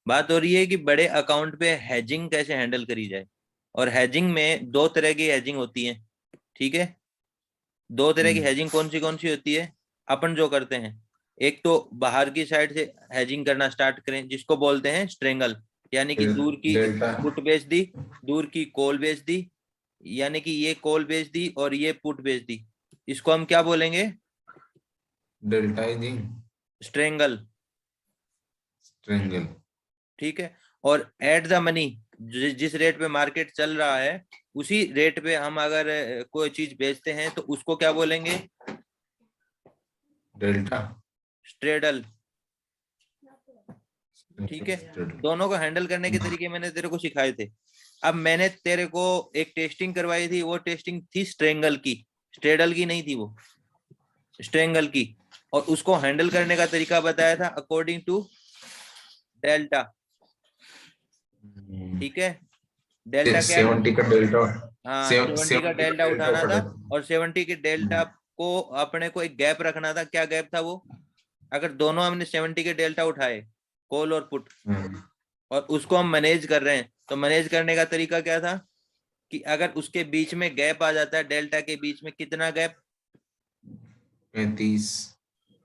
बात हो रही है कि बड़े अकाउंट पे हेजिंग कैसे हैंडल करी जाए। और हेजिंग में दो तरह की हेजिंग होती है। ठीक है, दो तरह की हम्म, हेजिंग कौन सी होती है? अपन जो करते हैं, एक तो बाहर की साइड से हेजिंग करना स्टार्ट करें, जिसको बोलते हैं स्ट्रेंगल, यानी कि दूर की डेल्टा। पुट बेच दी, दूर की कॉल बेच दी, यानी कि ये कॉल बेच दी और ये पुट बेच दी। इसको हम क्या बोलेंगे? डेल्टाइजिंग। स्ट्रेंगल। ट्रेंगल। ठीक है। और एट द मनी, जिस रेट पे मार्केट चल रहा है उसी रेट पे हम अगर कोई चीज बेचते हैं तो उसको क्या बोलेंगे? डेल्टा। स्ट्रेडल। ठीक है। स्ट्रेडल। दोनों को हैंडल करने के तरीके मैंने तेरे को सिखाए थे। अब मैंने तेरे को एक टेस्टिंग करवाई थी, वो टेस्टिंग थी स्ट्रेंगल की, स्ट्रेडल की नहीं थी वो, स्ट्रेंगल की। और उसको हैंडल करने का तरीका बताया था अकॉर्डिंग टू डेल्टा। ठीक है। डेल्टा क्या? 70 का डेल्टा। हाँ, 70 का 70 का डेल्टा डेल्टा उठाना था। पड़ा। और 70 के डेल्टा को अपने को एक गैप रखना था। क्या गैप था वो? अगर दोनों हमने 70 के डेल्टा उठाए, कॉल और पुट, हम्म, और उसको हम मैनेज कर रहे हैं, तो मैनेज करने का तरीका क्या था कि अगर उसके बीच में गैप आ जाता है, डेल्टा के बीच में कितना गैप? 35।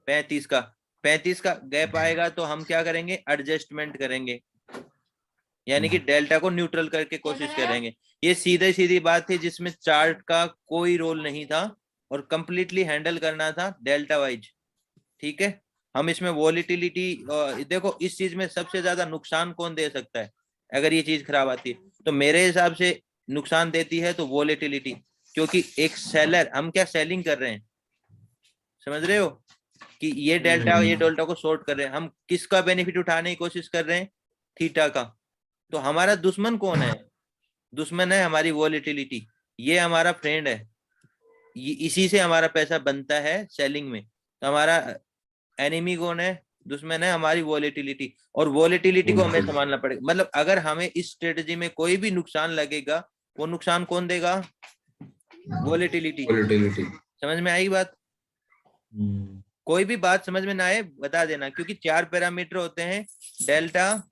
35 का। 35 का गैप आएगा तो हम क्या करेंगे? एडजस्टमेंट करेंगे, यानी कि डेल्टा को न्यूट्रल करके कोशिश करेंगे। ये सीधे सीधी बात थी जिसमें चार्ट का कोई रोल नहीं था और कंप्लीटली हैंडल करना था डेल्टा वाइज। ठीक है। हम इसमें वॉलिटिलिटी, देखो इस चीज में सबसे ज्यादा नुकसान कौन दे सकता है अगर ये चीज खराब आती है? तो मेरे हिसाब से नुकसान देती है तो वॉलिटिलिटी। क्योंकि एक सेलर, हम क्या सेलिंग कर रहे हैं, समझ रहे हो? कि ये डेल्टा को शॉर्ट कर रहे हैं, हम किसका बेनिफिट उठाने की कोशिश कर रहे हैं? थीटा का। तो हमारा दुश्मन कौन है? दुश्मन है हमारी वॉलिटिलिटी। ये हमारा फ्रेंड है, ये इसी से हमारा पैसा बनता है सेलिंग में। तो हमारा एनिमी कौन है? दुश्मन है हमारी वॉलेटिलिटी। और वॉलेटिलिटी को हमें संभालना पड़ेगा। मतलब अगर हमें इस स्ट्रेटजी में कोई भी नुकसान लगेगा, वो नुकसान कौन देगा? वॉलेटिलिटी। वोलेटिलिटी। समझ में आई बात? कोई भी बात समझ में ना आए बता देना, क्योंकि चार पैरामीटर होते हैं: delta,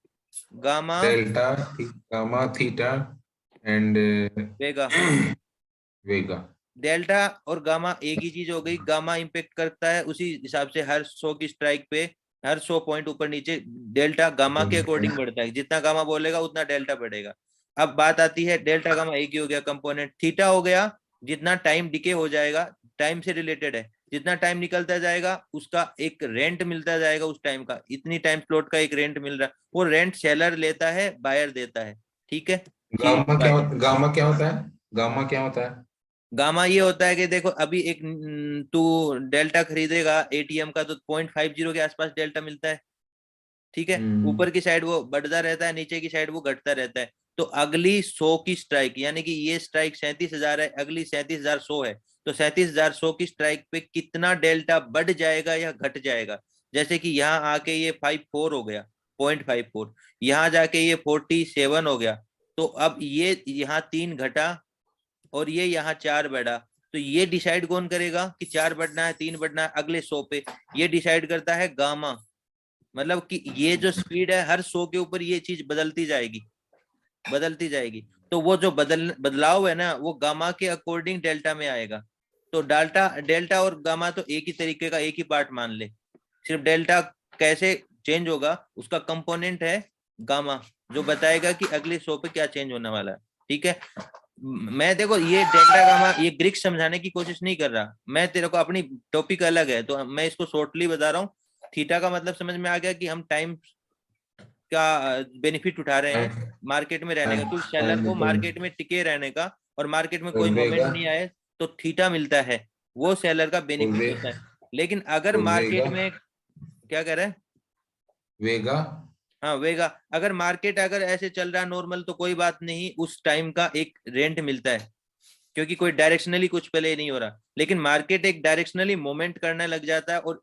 gamma, delta, gamma, theta and Vega. Vega. Delta और गामा एक ही चीज हो गई। गामा इम्पेक्ट करता है उसी हिसाब से हर 100 की स्ट्राइक पे, हर 100 पॉइंट ऊपर नीचे डेल्टा गामा के अकॉर्डिंग बढ़ता है। जितना गामा बोलेगा उतना डेल्टा बढ़ेगा। अब बात आती है, डेल्टा गामा एक ही हो गया कंपोनेंट। थीटा हो गया जितना टाइम डिके हो जाएगा, टाइम से रिलेटेड है। जितना टाइम निकलता जाएगा उसका एक रेंट मिलता जाएगा, उस टाइम का इतनी टाइम स्लॉट का एक रेंट मिल रहा है, वो रेंट सेलर लेता है, बायर देता है। ठीक है। चीज बात। गामा क्या होता है? गामा क्या होता है? गामा ये होता है कि देखो अभी एक तू डेल्टा खरीदेगा एटीएम का तो 0.50 के आसपास डेल्टा मिलता है। ठीक है। हम्म, ऊपर की साइड वो बढ़ता रहता है, नीचे की साइड वो घटता रहता है। तो अगली 100 की स्ट्राइक, यानी कि ये स्ट्राइक 37,000 है, अगली 37,100 है। तो 37,100 की स्ट्राइक पे कितना डेल्टा बढ़ जाएगा या घट जाएगा? जैसे कि यहाँ आके ये 54 हो गया, 0.54, यहाँ जाके ये 47 हो गया। तो अब ये यहाँ 3 घटा और ये यहाँ 4 बढ़ा। तो ये डिसाइड कौन करेगा कि 4 बढ़ना है 3 बढ़ना है अगले 100 पे? ये डिसाइड करता है गामा। मतलब कि ये जो स्पीड है, हर 100 के ऊपर ये चीज बदलती जाएगी, बदलती जाएगी। तो वो जो बदलाव है ना, वो गामा के अकॉर्डिंग डेल्टा में आएगा। तो डेल्टा डेल्टा और गामा तो एक ही तरीके का, एक ही पार्ट मान ले। सिर्फ डेल्टा कैसे चेंज होगा, उसका कंपोनेंट है गामा, जो बताएगा कि अगले 100 पे क्या चेंज होने वाला है। ठीक है। मैं देखो ये डेल्टा गामा ये ग्रीक समझाने की कोशिश नहीं कर रहा मैं तेरे को, अपनी टॉपिक अलग है तो मैं इसको शॉर्टली बता रहा हूँ। थीटा का मतलब समझ में आ गया कि हम टाइम का बेनिफिट उठा रहे हैं मार्केट में रहने का, क्योंकि सेलर को मार्केट में टिके रहने का, और मार्केट में कोई और मोमेंट वेगा। नहीं आए तो थीटा मिलता है, वो सेलर का और बेनिफिट वे होता है। लेकिन अगर और वेगा। मार्केट में, क्या कह रहे हैं? वेगा। हाँ वेगा। अगर मार्केट अगर ऐसे चल रहा है नॉर्मल तो कोई बात नहीं, उस टाइम का एक रेंट मिलता है, क्योंकि कोई डायरेक्शनली कुछ प्ले नहीं हो रहा। लेकिन मार्केट एक डायरेक्शनली मोमेंट करने लग जाता है और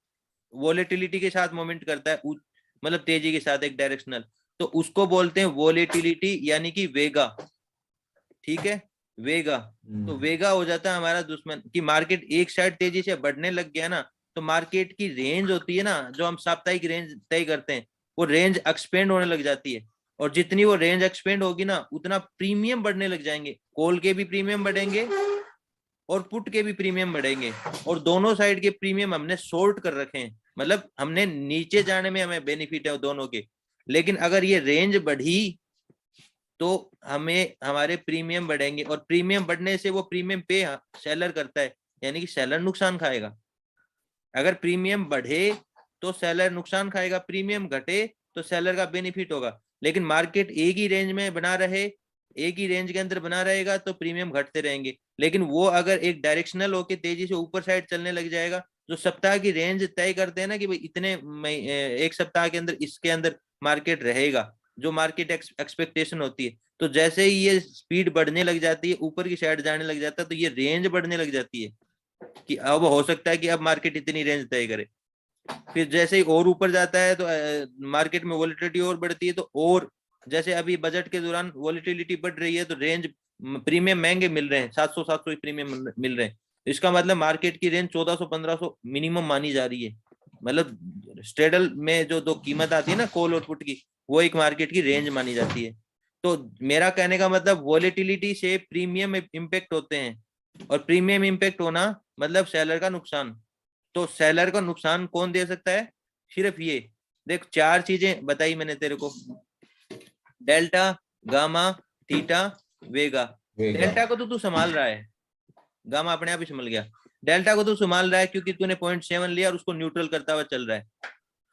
वोलेटिलिटी के साथ मोमेंट करता है, मतलब तेजी के साथ एक डायरेक्शनल, तो उसको बोलते हैं वोलेटिलिटी, यानी कि वेगा। ठीक है। वेगा। तो वेगा हो जाता है हमारा दुश्मन, कि मार्केट एक साइड तेजी से बढ़ने लग गया ना, तो मार्केट की रेंज होती है ना, जो हम साप्ताहिक रेंज तय करते हैं, वो रेंज एक्सपेंड होने लग जाती है। और जितनी वो रेंज एक्सपेंड होगी ना, उतना प्रीमियम बढ़ने लग जाएंगे। कॉल के भी प्रीमियम बढ़ेंगे और पुट के भी प्रीमियम बढ़ेंगे। और दोनों साइड के प्रीमियम हमने शॉर्ट कर रखे हैं, मतलब हमने नीचे जाने में हमें बेनिफिट है दोनों के। लेकिन अगर ये रेंज बढ़ी तो हमें हमारे प्रीमियम बढ़ेंगे, और प्रीमियम बढ़ने से वो प्रीमियम पे सेलर करता है, यानी कि सेलर नुकसान खाएगा। अगर प्रीमियम बढ़े तो सेलर नुकसान खाएगा, प्रीमियम घटे तो सेलर का बेनिफिट होगा। लेकिन मार्केट एक ही रेंज में बना रहे, एक ही रेंज के अंदर बना रहेगा तो प्रीमियम घटते रहेंगे। लेकिन वो अगर एक डायरेक्शनल होके तेजी से ऊपर साइड चलने लग जाएगा, जो सप्ताह की रेंज तय करते हैं ना कि भाई इतने एक सप्ताह के अंदर इसके अंदर मार्केट रहेगा, जो मार्केट एक्सपेक्टेशन होती है, तो जैसे ही ये स्पीड बढ़ने लग जाती है, ऊपर की साइड जाने लग जाता है, तो ये रेंज बढ़ने लग जाती है कि अब हो सकता है कि अब मार्केट इतनी रेंज तय करे। फिर जैसे ही और ऊपर जाता है तो मार्केट में वॉलेटिलिटी और बढ़ती है, तो और जैसे अभी बजट के दौरान वॉलेटिलिटी बढ़ रही है तो रेंज प्रीमियम महंगे मिल रहे हैं, 700 प्रीमियम मिल रहे हैं। इसका मतलब मार्केट की रेंज 1400-1500 मिनिमम मानी जा रही है। मतलब स्ट्रेडल में जो दो कीमत आती है ना, कॉल और पुट की, वो एक मार्केट की रेंज मानी जाती है। तो मेरा कहने का मतलब वॉलेटिलिटी से प्रीमियम इम्पेक्ट होते हैं, और प्रीमियम इम्पेक्ट होना मतलब सेलर का नुकसान। तो सेलर का नुकसान कौन दे सकता है? सिर्फ ये देख, चार चीजें बताई मैंने तेरे को, डेल्टा, गामा, थीटा, वेगा। वेगा। डेल्टा को तो तू संभाल रहा है, गामा अपने आप ही संभल गया। डेल्टा को तू संभाल रहा है क्योंकि तूने 0.7 लिया और उसको न्यूट्रल करता हुआ चल रहा है।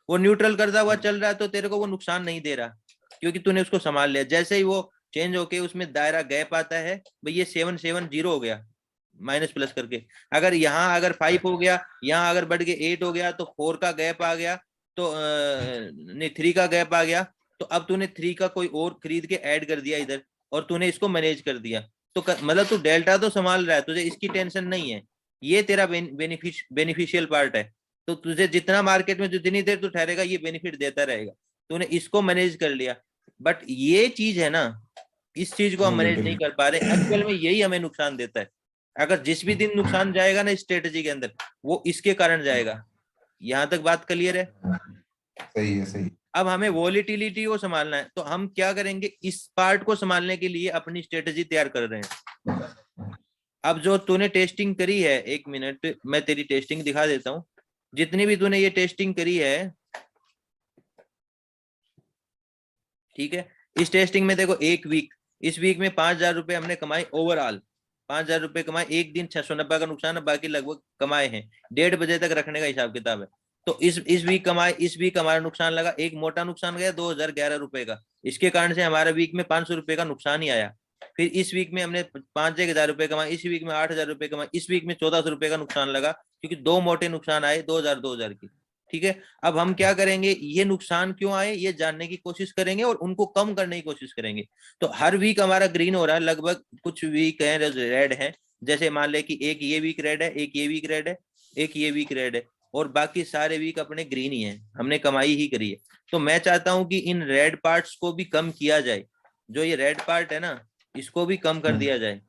वो न्यूट्रल करता हुआ चल रहा है तो तेरे को वो नुकसान नहीं दे रहा, क्योंकि तूने उसको संभाल लिया। जैसे ही वो चेंज होके उसमें दायरा गैप आता है, भाई ये 770 हो गया माइनस प्लस करके। अगर यहाँ अगर 5 हो गया, यहाँ अगर बढ़ के 8 हो गया, तो 4 का गैप आ गया, तो नहीं 3 का गैप आ गया, तो अब तूने 3 का कोई और खरीद के ऐड कर दिया इधर, और तूने इसको मैनेज कर दिया। तो मतलब तू डेल्टा तो संभाल रहा है, तुझे इसकी टेंशन नहीं है। ये तेरा बेनिफिशियल पार्ट है। तो तुझे जितना मार्केट में जितनी देर तू ठहरेगा ये बेनिफिट देता रहेगा, तूने इसको मैनेज कर लिया। बट ये चीज है ना, इस चीज को हम मैनेज नहीं कर पा रहे एक्चुअल में, यही हमें नुकसान देता है। अगर जिस भी दिन नुकसान जाएगा ना स्ट्रेटेजी के अंदर, वो इसके कारण जाएगा। यहां तक बात क्लियर है? सही है, सही। अब हमें वॉलेटिलिटी को संभालना है, तो हम क्या करेंगे, इस पार्ट को संभालने के लिए अपनी स्ट्रेटेजी तैयार कर रहे हैं। अब जो तूने टेस्टिंग करी है, 1 मिनट मैं तेरी टेस्टिंग दिखा देता हूँ। जितनी भी तूने ये टेस्टिंग करी है, ठीक है, इस टेस्टिंग में देखो एक वीक, इस वीक में 5,000 रुपए हमने कमाए ओवरऑल। 5,000 रुपए कमाए, एक दिन 690 का नुकसान है, बाकी लगभग कमाए हैं। 1:30 बजे तक रखने का हिसाब किताब है। तो इस वीक कमाए, इस वीक हमारा नुकसान लगा, एक मोटा नुकसान गया 2,011 रुपए का। इसके कारण से हमारा वीक में 500 रुपए का नुकसान ही आया। फिर इस वीक में हमने 5,000 रुपए कमाए, इस वीक में 8,000 रुपए कमाए, इस वीक में 1,400 रुपए का नुकसान लगा, क्योंकि दो मोटे नुकसान आए 2,000 की। ठीक है, अब हम क्या करेंगे, ये नुकसान क्यों आए ये जानने की कोशिश करेंगे और उनको कम करने की कोशिश करेंगे। तो हर वीक हमारा ग्रीन हो रहा है, लगभग कुछ वीक है रेड है। जैसे मान ले कि एक ये वीक रेड है, एक ये वीक रेड है, एक ये वीक रेड है, और बाकी सारे वीक अपने ग्रीन ही है, हमने कमाई ही करी है। तो मैं चाहता हूं कि इन रेड पार्ट्स को भी कम किया जाए, जो ये रेड पार्ट है ना, इसको भी कम कर दिया जाए।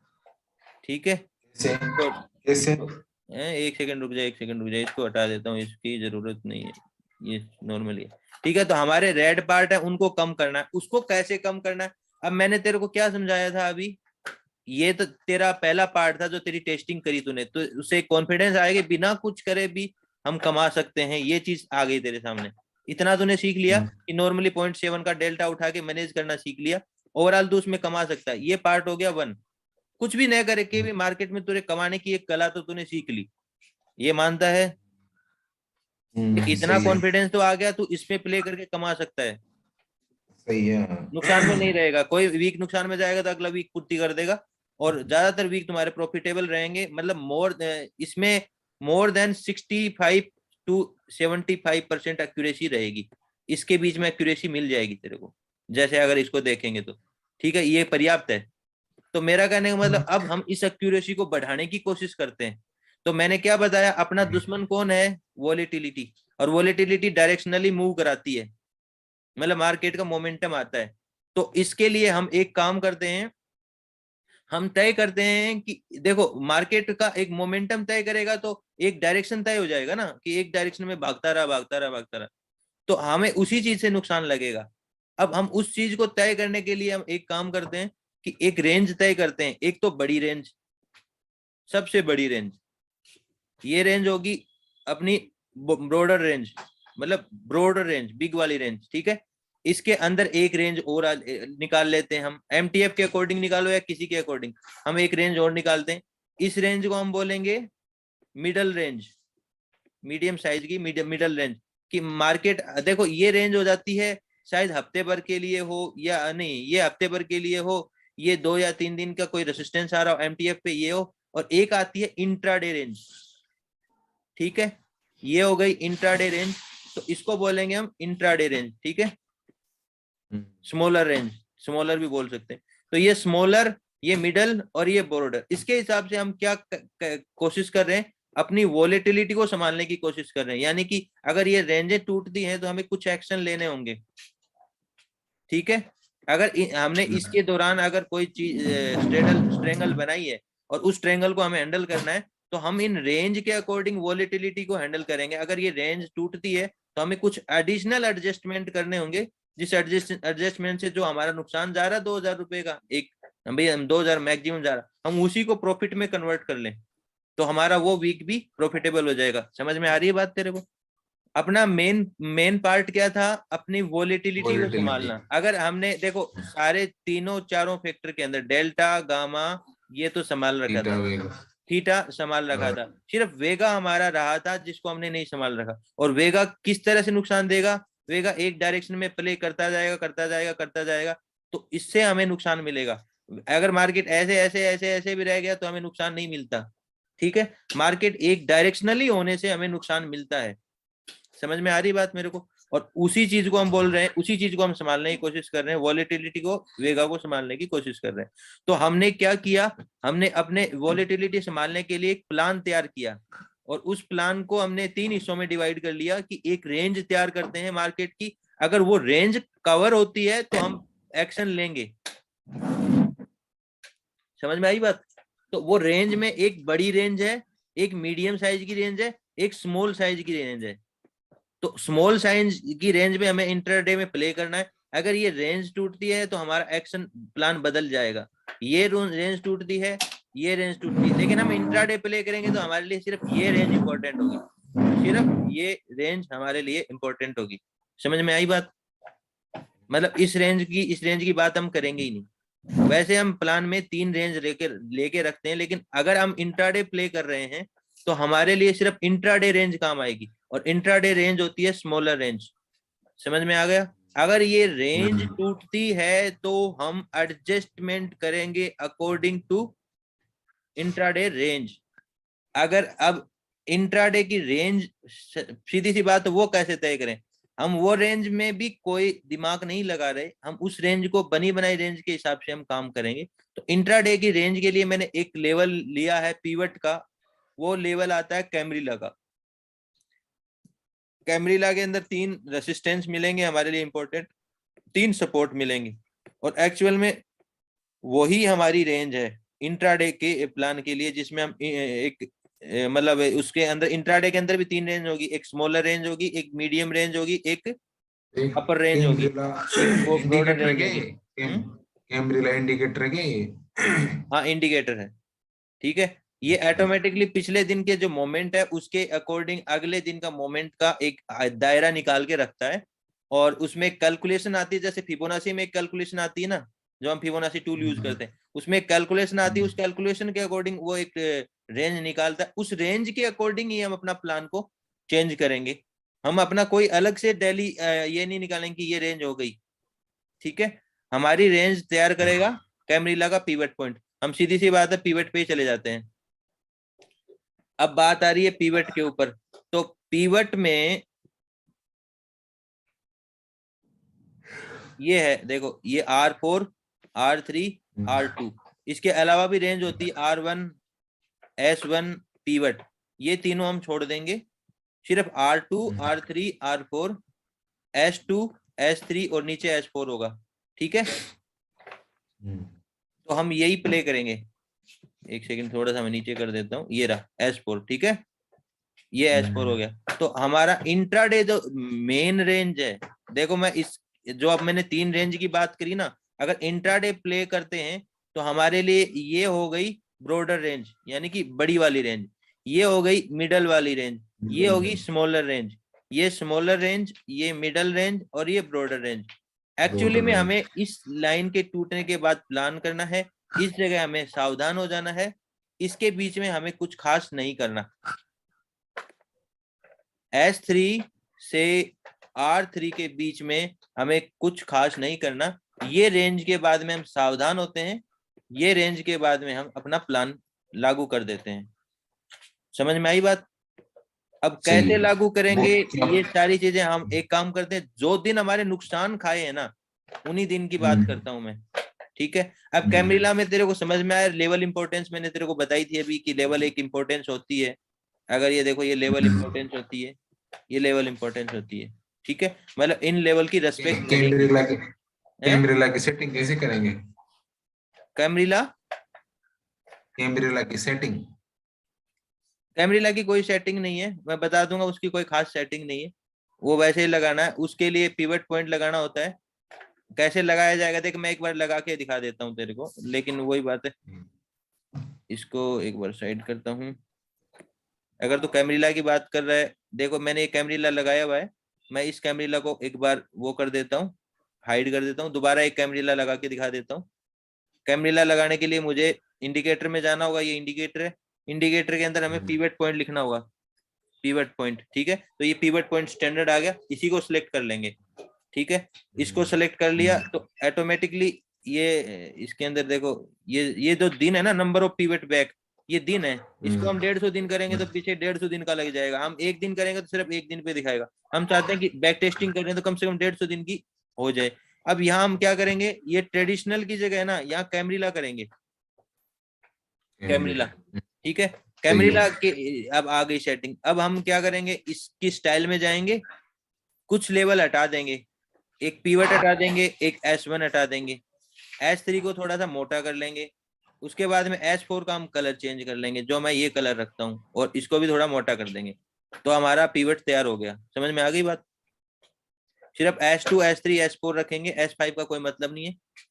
ठीक है, तो कैसे? एक सेकंड रुक जाए, एक सेकंड रुक जाए, इसको हटा देता हूँ, इसकी जरूरत नहीं है, ये नॉर्मली है। ठीक है, तो हमारे रेड पार्ट है उनको कम करना है। उसको कैसे कम करना है, अब मैंने तेरे को क्या समझाया था अभी, ये तो तेरा पहला पार्ट था जो तेरी टेस्टिंग करी तूने, तो उससे कॉन्फिडेंस आएगा, बिना कुछ करे भी हम कमा सकते हैं, ये चीज आ गई तेरे सामने। इतना तूने सीख लिया कि नॉर्मली 0.7 का डेल्टा उठा के मैनेज करना सीख लिया, ओवरऑल तू उसमें कमा सकता है। ये पार्ट हो गया 1। कुछ भी न करे के भी मार्केट में तुझे कमाने की एक कला तो तूने सीख ली, ये मानता है? इतना सही है, कॉन्फिडेंस तो आ गया, तू इस पे प्ले करके कमा सकता है, सही है। नुकसान में नहीं रहेगा। कोई वीक नुकसान में जाएगा तो अगला वीक पूर्ति कर देगा, और ज्यादातर वीक तुम्हारे प्रॉफिटेबल रहेंगे। मतलब इसमें मोर देन 65 to 75% एक्यूरेसी रहेगी, इसके बीच में एक्यूरेसी मिल जाएगी तेरे को, जैसे अगर इसको देखेंगे तो। ठीक है, ये पर्याप्त है। तो मेरा कहने का मतलब अब हम इस एक्यूरेसी को बढ़ाने की कोशिश करते हैं। तो मैंने क्या बताया, अपना दुश्मन कौन है? वॉलेटिलिटी। और वॉलेटिलिटी डायरेक्शनली मूव कराती है, मतलब मार्केट का मोमेंटम आता है। तो इसके लिए हम एक काम करते हैं, हम तय करते हैं कि देखो मार्केट का एक मोमेंटम तय करेगा तो एक डायरेक्शन तय हो जाएगा ना, कि एक डायरेक्शन में भागता रहा भागता रहा भागता रहा, तो हमें उसी चीज से नुकसान लगेगा। अब हम उस चीज को तय करने के लिए हम एक काम करते हैं कि एक रेंज तय करते हैं। एक तो बड़ी रेंज, सबसे बड़ी रेंज, ये रेंज होगी अपनी ब्रॉडर रेंज, मतलब ब्रॉडर रेंज, बिग वाली रेंज, ठीक है। इसके अंदर एक रेंज और निकाल लेते हैं हम, एमटीएफ के अकॉर्डिंग निकालो या किसी के अकॉर्डिंग, हम एक रेंज और निकालते हैं। इस रेंज को हम बोलेंगे मिडल रेंज, मीडियम साइज की मिडल रेंज की मार्केट। देखो ये रेंज हो जाती है शायद हफ्ते भर के लिए हो या नहीं, ये हफ्ते भर के लिए हो, ये 2 या 3 दिन का कोई रेसिस्टेंस आ रहा हो एमटीएफ पे ये हो, और एक आती है इंट्राडे रेंज, ठीक है। ये हो गई इंट्राडे रेंज, तो इसको बोलेंगे हम इंट्राडे रेंज, ठीक है। स्मॉलर रेंज, स्मॉलर भी बोल सकते हैं। तो ये स्मॉलर, ये मिडल और ये बॉर्डर, इसके हिसाब से हम क्या कोशिश कर रहे हैं, अपनी वॉलेटिलिटी को संभालने की कोशिश कर रहे हैं। यानी कि अगर ये रेंजें टूटती हैं तो हमें कुछ एक्शन लेने होंगे, ठीक है। अगर हमने इसके दौरान अगर कोई चीज स्ट्रेंगल बनाई है और उस स्ट्रेंगल को हमें हैंडल करना है, तो हम इन रेंज के अकॉर्डिंग वॉलेटिलिटी को हैंडल करेंगे। अगर ये रेंज टूटती है तो हमें कुछ एडिशनल एडजस्टमेंट करने होंगे, जिस एडजस्टमेंट से जो हमारा नुकसान जा रहा है 2,000 रुपए का, एक भाई हम 2,000 मैक्सिमम जा रहा, हम उसी को प्रॉफिट में कन्वर्ट कर लें, तो हमारा वो वीक भी प्रॉफिटेबल हो जाएगा। समझ में आ रही है बात तेरे को? अपना मेन पार्ट क्या था, अपनी वॉलेटिलिटी को वॉलेटिलिटी। संभालना। अगर हमने देखो सारे तीनों चारों फैक्टर के अंदर डेल्टा गामा ये तो संभाल रखा थीटा था, वेगा। थीटा संभाल रखा था, सिर्फ वेगा हमारा रहा था जिसको हमने नहीं संभाल रखा। और वेगा किस तरह से नुकसान देगा, वेगा एक डायरेक्शन में प्ले करता जाएगा करता जाएगा करता जाएगा, तो इससे हमें नुकसान मिलेगा। अगर मार्केट ऐसे ऐसे ऐसे ऐसे भी रह गया तो हमें नुकसान नहीं मिलता, ठीक है। मार्केट एक डायरेक्शनली होने से हमें नुकसान मिलता है। समझ में आ रही बात मेरे को? और उसी चीज को हम बोल रहे हैं, उसी चीज को हम संभालने की कोशिश कर रहे हैं, वॉलेटिलिटी को, वेगा को संभालने की कोशिश कर रहे हैं। तो हमने क्या किया, हमने अपने वॉलेटिलिटी संभालने के लिए एक प्लान तैयार किया, और उस प्लान को हमने 3 हिस्सों में डिवाइड कर लिया कि एक रेंज तैयार करते हैं मार्केट की, अगर वो रेंज कवर होती है तो हम एक्शन लेंगे। समझ में आई बात? तो वो रेंज में एक बड़ी रेंज है, एक मीडियम साइज की रेंज है, एक स्मॉल साइज की रेंज है। तो स्मॉल साइज की रेंज में हमें इंटरडे में प्ले करना है। अगर ये रेंज टूटती है तो हमारा एक्शन प्लान बदल जाएगा। ये रेंज टूटती है, ये रेंज टूटती है, लेकिन हम इंट्राडे प्ले करेंगे तो हमारे लिए सिर्फ ये रेंज इंपॉर्टेंट होगी, सिर्फ ये रेंज हमारे लिए इंपॉर्टेंट होगी। समझ में आई बात? मतलब इस रेंज की बात हम करेंगे ही नहीं। वैसे हम प्लान में 3 रेंज लेके रखते हैं, लेकिन अगर हम इंट्राडे प्ले कर रहे हैं तो हमारे लिए सिर्फ इंट्राडे रेंज काम आएगी, और इंट्राडे रेंज होती है स्मॉलर रेंज। समझ में आ गया? अगर ये रेंज टूटती है तो हम एडजस्टमेंट करेंगे अकॉर्डिंग टू इंट्राडे रेंज। अगर अब इंट्राडे की रेंज, सीधी सी बात, वो कैसे तय करें? हम वो रेंज में भी कोई दिमाग नहीं लगा रहे, हम उस रेंज को बनी बनाई रेंज के हिसाब से हम काम करेंगे। तो इंट्राडे की रेंज के लिए मैंने एक लेवल लिया है पीवट का, वो लेवल आता है कैमरिला का। कैमरिला के अंदर 3 रेसिस्टेंस मिलेंगे हमारे लिए इंपॉर्टेंट, 3 सपोर्ट मिलेंगे, और एक्चुअल में वही हमारी रेंज है इंट्राडे के प्लान के लिए, जिसमें हम एक मतलब उसके अंदर इंट्राडे के अंदर भी 3 रेंज होगी, एक स्मॉलर रेंज होगी, एक मीडियम रेंज होगी, एक एक अपर रेंज होगी, कैमरिला एक ब्रॉडर इंडिकेटर है रेंज क्या होगी। ये? कैमरिला इंडिकेटर है क्या ये? हाँ इंडिकेटर है, ठीक है। ये ऑटोमेटिकली पिछले दिन के जो मोमेंट है उसके अकॉर्डिंग अगले दिन का मोमेंट का एक दायरा निकाल के रखता है, और उसमें कैलकुलेशन आती है, जैसे फिबोनाची में एक कैलकुलेशन आती है ना, जो हम फिबोनाची टूल यूज करते हैं, उसमें एक कैलकुलेशन आती है, उस कैलकुलेशन के अकॉर्डिंग वो एक रेंज निकालता है। उस रेंज के अकॉर्डिंग ही हम अपना प्लान को चेंज करेंगे। हम अपना कोई अलग से डेली ये नहीं निकालेंगे कि ये रेंज हो गई, ठीक है। हमारी रेंज तैयार करेगा कैमरिला का पीवट पॉइंट। हम सीधी सी बात है पीवट पे ही चले जाते हैं। अब बात आ रही है पीवट के ऊपर। तो पीवट में ये है, देखो ये R4, R3, R2, इसके अलावा भी रेंज होती है R1, S1, पीवट, ये तीनों हम छोड़ देंगे। सिर्फ R2, R3, R4, S2, S3 और नीचे S4 होगा, ठीक है। तो हम यही प्ले करेंगे। एक सेकंड, थोड़ा सा मैं नीचे कर देता हूँ, ये रहा S4, ठीक है, ये S4 हो गया। तो हमारा इंट्राडे जो मेन रेंज है, देखो मैं इस जो अब मैंने 3 रेंज की बात करी ना, अगर इंट्राडे प्ले करते हैं तो हमारे लिए ये हो गई ब्रॉडर रेंज यानी कि बड़ी वाली रेंज, ये हो गई मिडल वाली रेंज, ये होगी स्मॉलर रेंज, ये स्मॉलर रेंज, ये मिडल रेंज और ये ब्रॉडर रेंज। एक्चुअली में हमें इस लाइन के टूटने के बाद प्लान करना है, इस जगह हमें सावधान हो जाना है, इसके बीच में हमें कुछ खास नहीं करना। S3 से R3 के बीच में हमें कुछ खास नहीं करना। ये रेंज के बाद में हम सावधान होते हैं, ये रेंज के बाद में हम अपना प्लान लागू कर देते हैं। समझ में आई बात? अब कैसे लागू करेंगे ये सारी चीजें, हम एक काम करते हैं, जो दिन हमारे नुकसान खाए हैं ना उन्हीं दिन की बात करता हूं मैं, ठीक है। अब कैमरिला में तेरे को समझ में आया, लेवल इंपॉर्टेंस मैंने तेरे को बताई थी अभी कि लेवल एक इंपॉर्टेंस होती है। अगर ये देखो, ये लेवल इंपॉर्टेंस होती है, ये लेवल इंपॉर्टेंस होती है, ठीक है, मतलब इन लेवल की रेस्पेक्ट करेंगे। कैमरिला की सेटिंग कैसे करेंगे? कैमरिला कैमरिला की सेटिंग कैमरिला की कोई सेटिंग नहीं है, मैं बता दूंगा, उसकी कोई खास सेटिंग नहीं है, वो वैसे ही लगाना है। उसके लिए पिवट पॉइंट लगाना होता है। कैसे लगाया जाएगा देख, मैं एक बार लगा के दिखा देता हूँ तेरे को, लेकिन वही बात है, इसको एक बार साइड करता हूँ। अगर तो कैमरिला की बात कर रहा है, देखो मैंने एक कैमरिला लगाया हुआ है, मैं इस कैमरिला को एक बार वो कर देता हूँ, हाइड कर देता हूँ, दोबारा एक कैमरिला लगा के दिखा देता हूँ। कैमरिला लगाने के लिए मुझे इंडिकेटर में जाना होगा, ये इंडिकेटर है, इंडिकेटर के अंदर हमें पिवट पॉइंट लिखना होगा, पिवट पॉइंट, ठीक है। तो ये पिवट पॉइंट स्टैंडर्ड आ गया, इसी को सिलेक्ट कर लेंगे, ठीक है। इसको सेलेक्ट कर लिया तो ऑटोमेटिकली ये इसके अंदर देखो, ये जो दिन है ना, नंबर ऑफ पिवट बैक, ये दिन है, इसको हम 150 दिन करेंगे तो पीछे 150 दिन का लग जाएगा। हम एक दिन करेंगे तो सिर्फ एक दिन पे दिखाएगा। हम चाहते हैं कि बैक टेस्टिंग करें तो कम से कम 150 दिन की हो जाए। अब यहाँ हम क्या करेंगे, ये ट्रेडिशनल की जगह है ना, यहाँ कैमरिला करेंगे, कैमरिला, ठीक है। कैमरिला के अब आ गई सेटिंग। अब हम क्या करेंगे, इसकी स्टाइल में जाएंगे, कुछ लेवल हटा देंगे, एक पीवट हटा देंगे, एक S1 हटा देंगे, S3 को थोड़ा सा मोटा कर लेंगे, उसके बाद में S4 का हम कलर चेंज कर लेंगे, जो मैं ये कलर रखता हूँ, और इसको भी थोड़ा मोटा कर देंगे, तो हमारा पीवट तैयार हो गया। समझ में आ गई बात? सिर्फ S2 S3 S4 रखेंगे, S5 का कोई मतलब नहीं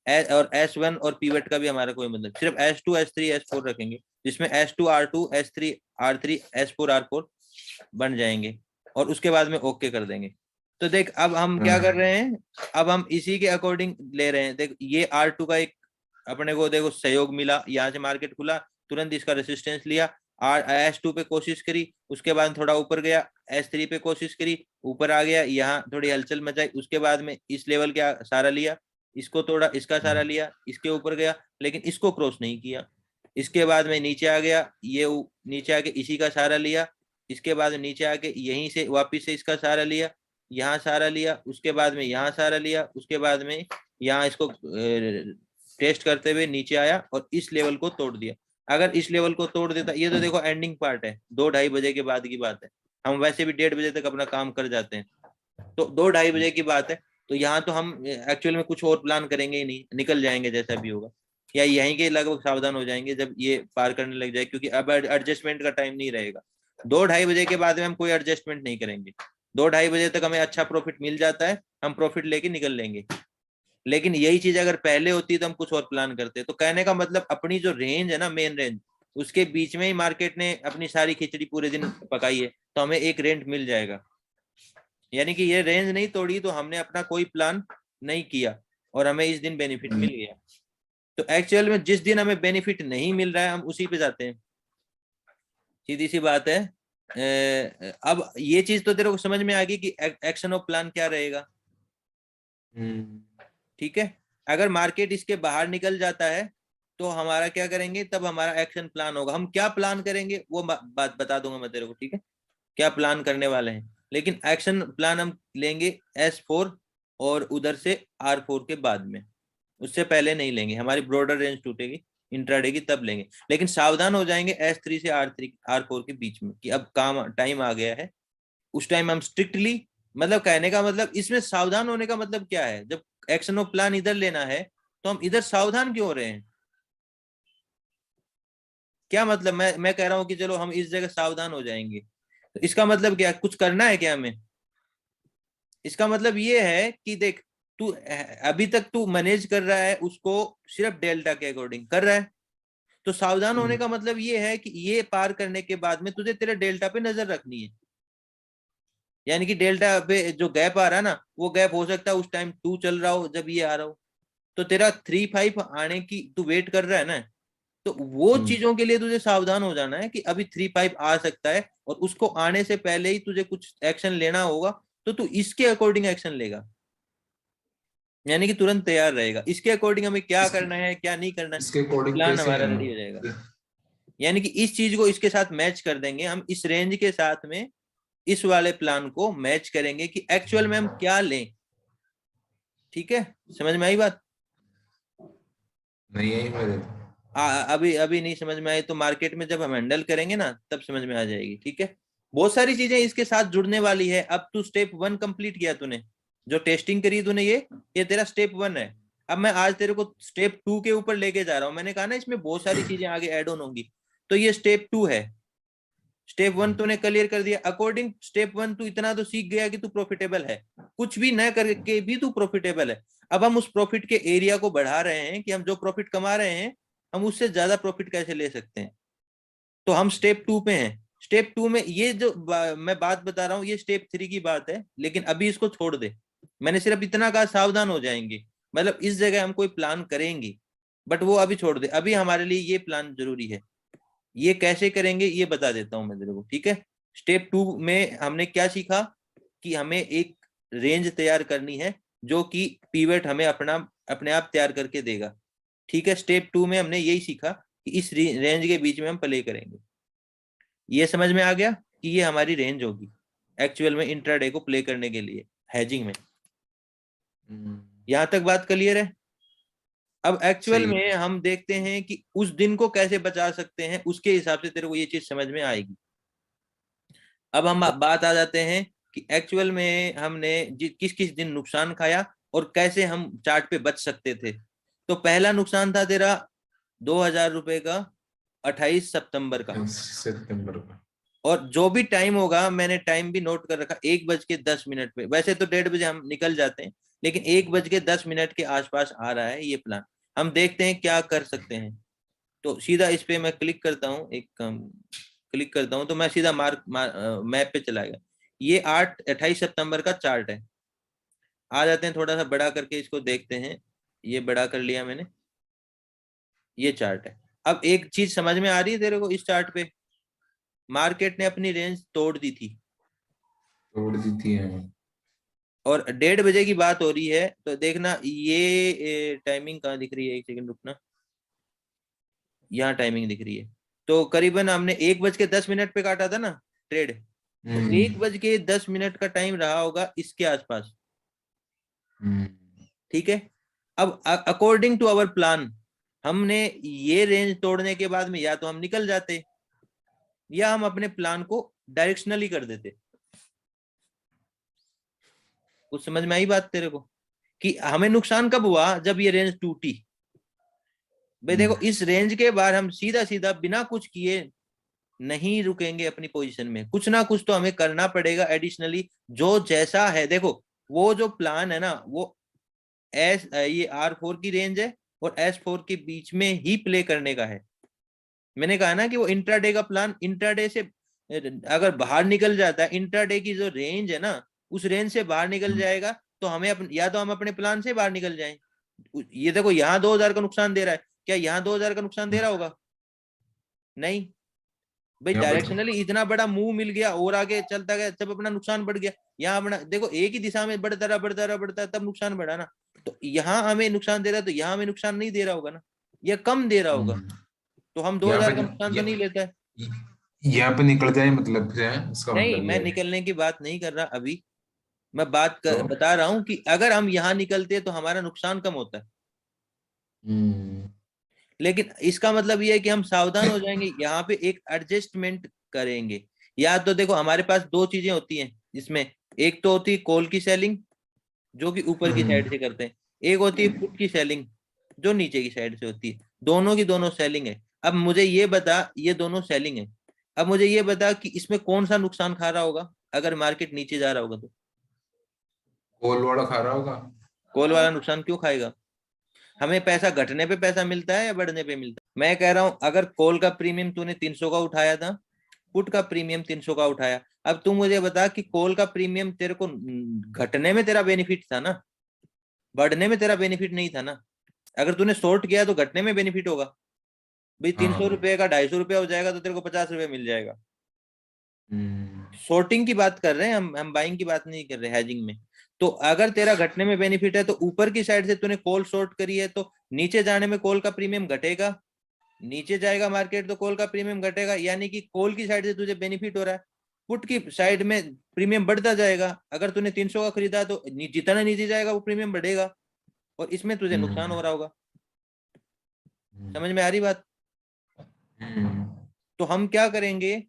है, और S1 और पीवट का भी हमारा कोई मतलब, सिर्फ S2 S3 S4 रखेंगे, जिसमें S2 R2 S3 R3 S4 R4 बन जाएंगे, और उसके बाद में ओके कर देंगे। तो देख अब हम क्या कर रहे हैं, अब हम इसी के अकॉर्डिंग ले रहे हैं। देख ये R2 का एक अपने को देखो सहयोग मिला, यहाँ से मार्केट खुला, तुरंत इसका रेसिस्टेंस लिया, S2 पे कोशिश करी, उसके बाद थोड़ा ऊपर गया, S3 पे कोशिश करी, ऊपर आ गया, यहाँ थोड़ी हलचल मचाई, उसके बाद में इस लेवल का सहारा लिया, इसको थोड़ा इसका सहारा लिया, इसके ऊपर गया, लेकिन इसको क्रॉस नहीं किया। इसके बाद में नीचे आ गया, ये नीचे आके इसी का सहारा लिया, इसके बाद नीचे आके यहीं से वापिस से इसका सहारा लिया, यहाँ सहारा लिया, उसके बाद में यहाँ सहारा लिया, उसके बाद में यहाँ इसको टेस्ट करते हुए नीचे आया और इस लेवल को तोड़ दिया। अगर इस लेवल को तोड़ देता, ये तो देखो एंडिंग पार्ट है, 2-2:30 के बाद की बात है, हम वैसे भी 1:30 बजे तक अपना काम कर जाते हैं, तो 2-2:30 की बात है, तो यहाँ तो हम एक्चुअल में कुछ और प्लान करेंगे ही नहीं, निकल जाएंगे जैसा भी होगा, या यहीं के लगभग सावधान हो जाएंगे जब ये पार करने लग जाए, क्योंकि अब एडजस्टमेंट का टाइम नहीं रहेगा। 2-2:30 के बाद में हम कोई एडजस्टमेंट नहीं करेंगे, 2-2:30 तक हमें अच्छा प्रॉफिट मिल जाता है, हम प्रॉफिट लेके निकल लेंगे। लेकिन यही चीज अगर पहले होती तो हम कुछ और प्लान करते। तो कहने का मतलब, अपनी जो रेंज है ना, मेन रेंज, उसके बीच में ही मार्केट ने अपनी सारी खिचड़ी पूरे दिन पकाई है, तो हमें एक रेंज मिल जाएगा। यानी कि ये रेंज नहीं तोड़ी तो हमने अपना कोई प्लान नहीं किया और हमें इस दिन बेनिफिट मिल गया। तो एक्चुअल में जिस दिन हमें बेनिफिट नहीं मिल रहा है हम उसी पे जाते हैं, सीधी सी बात है। अब ये चीज तो तेरे को समझ में आ गई कि एक्शन ऑफ प्लान क्या रहेगा, ठीक है। अगर मार्केट इसके बाहर निकल जाता है तो हमारा क्या करेंगे, तब हमारा एक्शन प्लान होगा। हम क्या प्लान करेंगे वो बात बता दूंगा मैं तेरे को, ठीक है, क्या प्लान करने वाले हैं। लेकिन एक्शन प्लान हम लेंगे S4 और उधर से R4 के बाद में, उससे पहले नहीं लेंगे। हमारी ब्रॉडर रेंज टूटेगी इंट्राडे की तब लेंगे, लेकिन सावधान हो जाएंगे S3 से R4 के बीच में कि अब काम टाइम आ गया है। उस टाइम हम स्ट्रिक्टली, मतलब कहने का मतलब इसमें सावधान होने का मतलब क्या है, जब एक्शन ऑफ प्लान इधर लेना है तो हम इधर सावधान क्यों हो रहे हैं, क्या मतलब, मैं कह रहा हूं कि चलो हम इस जगह सावधान हो जाएंगे, तो इसका मतलब क्या, कुछ करना है क्या हमें? इसका मतलब ये है कि देख, तू अभी तक तू मैनेज कर रहा है उसको सिर्फ डेल्टा के अकॉर्डिंग कर रहा है, तो सावधान होने का मतलब ये है कि ये पार करने के बाद में तुझे तेरे डेल्टा पे नजर रखनी है। यानी कि डेल्टा पे जो गैप आ रहा है ना, वो गैप हो सकता है उस टाइम टू चल रहा हो जब ये आ रहा हो, तो तेरा 3-5 आने की तू वेट कर रहा है ना, तो वो चीजों के लिए तुझे सावधान हो जाना है कि अभी 3-5 आ सकता है, और उसको आने से पहले ही तुझे कुछ एक्शन लेना होगा, तो तू इसके अकॉर्डिंग एक्शन लेगा, यानी कि तुरंत तैयार रहेगा, इसके अकॉर्डिंग हमें क्या इसके करना है क्या नहीं करना है, इसके अकॉर्डिंग प्लान कैसे हमारा हैं? रेडी हो जाएगा। यानी कि इस चीज को इसके साथ मैच कर देंगे हम, इस रेंज के साथ में इस वाले प्लान को मैच करेंगे कि एक्चुअल में हम क्या लें। ठीक है, समझ में आई बात? नहीं यही मेरे। अभी अभी नहीं समझ में आई तो मार्केट में जब हम हैंडल करेंगे ना तब समझ में आ जाएगी। ठीक है, बहुत सारी चीजें इसके साथ जुड़ने वाली है। अब तू स्टेप 1 कंप्लीट किया तूने, जो टेस्टिंग करी तूने, ये तेरा स्टेप 1 है। अब मैं आज तेरे को स्टेप 2 के ऊपर लेके जा रहा हूँ। मैंने कहा ना इसमें बहुत सारी चीजें आगे ऐड ऑन होंगी, तो ये स्टेप 2 है। स्टेप 1 तूने क्लियर कर दिया, अकॉर्डिंग स्टेप 1 तू इतना तो सीख गया कि तू प्रॉफिटेबल है, कुछ भी न करके भी तू प्रॉफिटेबल है। अब हम उस प्रॉफिट के एरिया को बढ़ा रहे हैं कि हम जो प्रॉफिट कमा रहे हैं हम उससे ज्यादा प्रॉफिट कैसे ले सकते हैं। तो हम स्टेप 2 पे हैं। स्टेप 2 में ये जो मैं बात बता रहा हूँ ये स्टेप 3 की बात है, लेकिन अभी इसको छोड़ दे। मैंने सिर्फ इतना कहा सावधान हो जाएंगे, मतलब इस जगह हम कोई प्लान करेंगे, बट वो अभी छोड़ दे। अभी हमारे लिए ये प्लान जरूरी है। ये कैसे करेंगे ये बता देता हूं मैं तेरे को। ठीक है, स्टेप 2 में हमने क्या सीखा कि हमें एक रेंज तैयार करनी है जो कि पीवट हमें अपना अपने आप तैयार करके देगा। ठीक है, स्टेप 2 में हमने यही सीखा कि इस रेंज के बीच में हम प्ले करेंगे। ये समझ में आ गया कि ये हमारी रेंज होगी एक्चुअल में इंट्राडे को प्ले करने के लिए हैजिंग में। यहां तक बात क्लियर है? अब एक्चुअल सही। में हम देखते हैं कि उस दिन को कैसे बचा सकते हैं, उसके हिसाब से तेरे को ये चीज समझ में आएगी। अब हम बात आ जाते हैं कि एक्चुअल में हमने किस किस दिन नुकसान खाया और कैसे हम चार्ट पे बच सकते थे। तो पहला नुकसान था तेरा 2,000 रुपए का 28 सितंबर का। सितंबर का। और जो भी टाइम होगा, मैंने टाइम भी नोट कर रखा, 1:10 पे, वैसे तो 1:30 बजे हम निकल जाते हैं, लेकिन 1:10 के आसपास आ रहा है ये प्लान। हम देखते हैं क्या कर सकते हैं। तो सीधा इस पे मैं क्लिक करता हूँ, एक क्लिक करता हूँ तो मैं सीधा मैप पे चला गया। ये 28 सितंबर का चार्ट है। आ जाते हैं थोड़ा सा बड़ा करके इसको देखते हैं। ये बड़ा कर लिया मैंने, ये चार्ट है। अब एक चीज समझ में आ रही है तेरे को, इस चार्ट पे मार्केट ने अपनी रेंज तोड़ दी थी तोड़ दी थी है। और 1:30 बजे की बात हो रही है, तो देखना ये टाइमिंग कहाँ दिख रही है, एक सेकंड रुकना, यहाँ टाइमिंग दिख रही है। तो करीबन हमने 1:10 पे काटा था ना ट्रेड, तो 1:10 का टाइम रहा होगा इसके आसपास। ठीक है, अब अकॉर्डिंग टू आवर प्लान हमने ये रेंज तोड़ने के बाद में या तो हम निकल जाते या हम अपने प्लान को डायरेक्शनली कर देते। कुछ समझ में आई बात तेरे को कि हमें नुकसान कब हुआ, जब ये रेंज टूटी। भाई देखो, इस रेंज के बाद हम सीधा सीधा बिना कुछ किए नहीं रुकेंगे अपनी पोजीशन में, कुछ ना कुछ तो हमें करना पड़ेगा एडिशनली। जो जैसा है देखो, वो जो प्लान है ना वो ये R4 की रेंज है और S4 के बीच में ही प्ले करने का है। मैंने कहा ना कि वो इंट्राडे का प्लान, इंट्राडे से अगर बाहर निकल जाता है, इंट्राडे की जो रेंज है ना उस रेंज से बाहर निकल जाएगा, तो हमें या तो हम अपने प्लान से बाहर निकल जाएं। ये देखो यहाँ 2,000 का नुकसान दे रहा है, क्या यहाँ 2,000 का नुकसान दे रहा होगा? नहीं भाई, यहाँ पे तो डायरेक्शनली इतना बड़ा मूव मिल गया और आगे चलता गया, जब अपना नुकसान बढ़ गया। यहाँ अपना देखो एक ही दिशा में बढ़ता रहा बढ़ता रहा बढ़ता रहा, तब नुकसान बढ़ा ना। तो यहाँ हमें नुकसान दे रहा है, तो यहाँ हमें नुकसान नहीं दे रहा होगा ना, या कम दे रहा होगा, तो हम यहाँ 2,000 का नुकसान पे तो नहीं लेता है। यहाँ पे निकल जाए मतलब से है, इसका नहीं, मतलब मैं ये है। निकलने की बात नहीं कर रहा अभी, मैं बात तो बता रहा हूँ कि अगर हम यहाँ निकलते तो हमारा नुकसान कम होता है। हम्म। लेकिन इसका मतलब ये है कि हम सावधान हो जाएंगे, यहाँ पे एक एडजस्टमेंट करेंगे। या तो देखो हमारे पास दो चीजें होती हैं इसमें, एक तो होती है कॉल की सेलिंग जो कि ऊपर की साइड से करते हैं, एक होती है पुट की सेलिंग जो नीचे की साइड से होती है। दोनों की दोनों सेलिंग है। अब मुझे ये बता, ये दोनों सेलिंग है, अब मुझे ये बता कि इसमें कौन सा नुकसान खा रहा होगा अगर मार्केट नीचे जा रहा होगा तो? कॉल वाला खा रहा होगा। कॉल वाला नुकसान क्यों खाएगा? हमें पैसा घटने पे पैसा मिलता है या बढ़ने पे मिलता है? मैं कह रहा हूं अगर कॉल का प्रीमियम तूने 300 का उठाया था, पुट का प्रीमियम 300 का उठाया, अब तू मुझे बता कि कॉल का प्रीमियम तेरे को घटने में तेरा बेनिफिट था ना, बढ़ने में तेरा बेनिफिट नहीं था ना। अगर तूने शॉर्ट किया तो घटने में बेनिफिट होगा भाई, 300 रुपए का 250 रुपया हो जाएगा तो तेरे को 50 रुपये मिल जाएगा। हम्म शॉर्टिंग की बात कर रहे हैं हम बाइंग की बात नहीं कर रहे हैजिंग में। तो अगर तेरा घटने में बेनिफिट है तो ऊपर की साइड से तूने कॉल शॉर्ट करी है तो नीचे जाने में कॉल का प्रीमियम घटेगा, नीचे जाएगा मार्केट तो कॉल का प्रीमियम घटेगा, यानी कि कॉल की साइड से तुझे बेनिफिट हो रहा है, पुट की साइड में प्रीमियम बढ़ता जाएगा। अगर तूने 300 का खरीदा तो जितना नीचे जाएगा वो प्रीमियम बढ़ेगा, और इसमें तुझे नुकसान हो हम्म रहा होगा। हम्म समझ में आ रही बात? हम्म तो हम क्या करेंगे,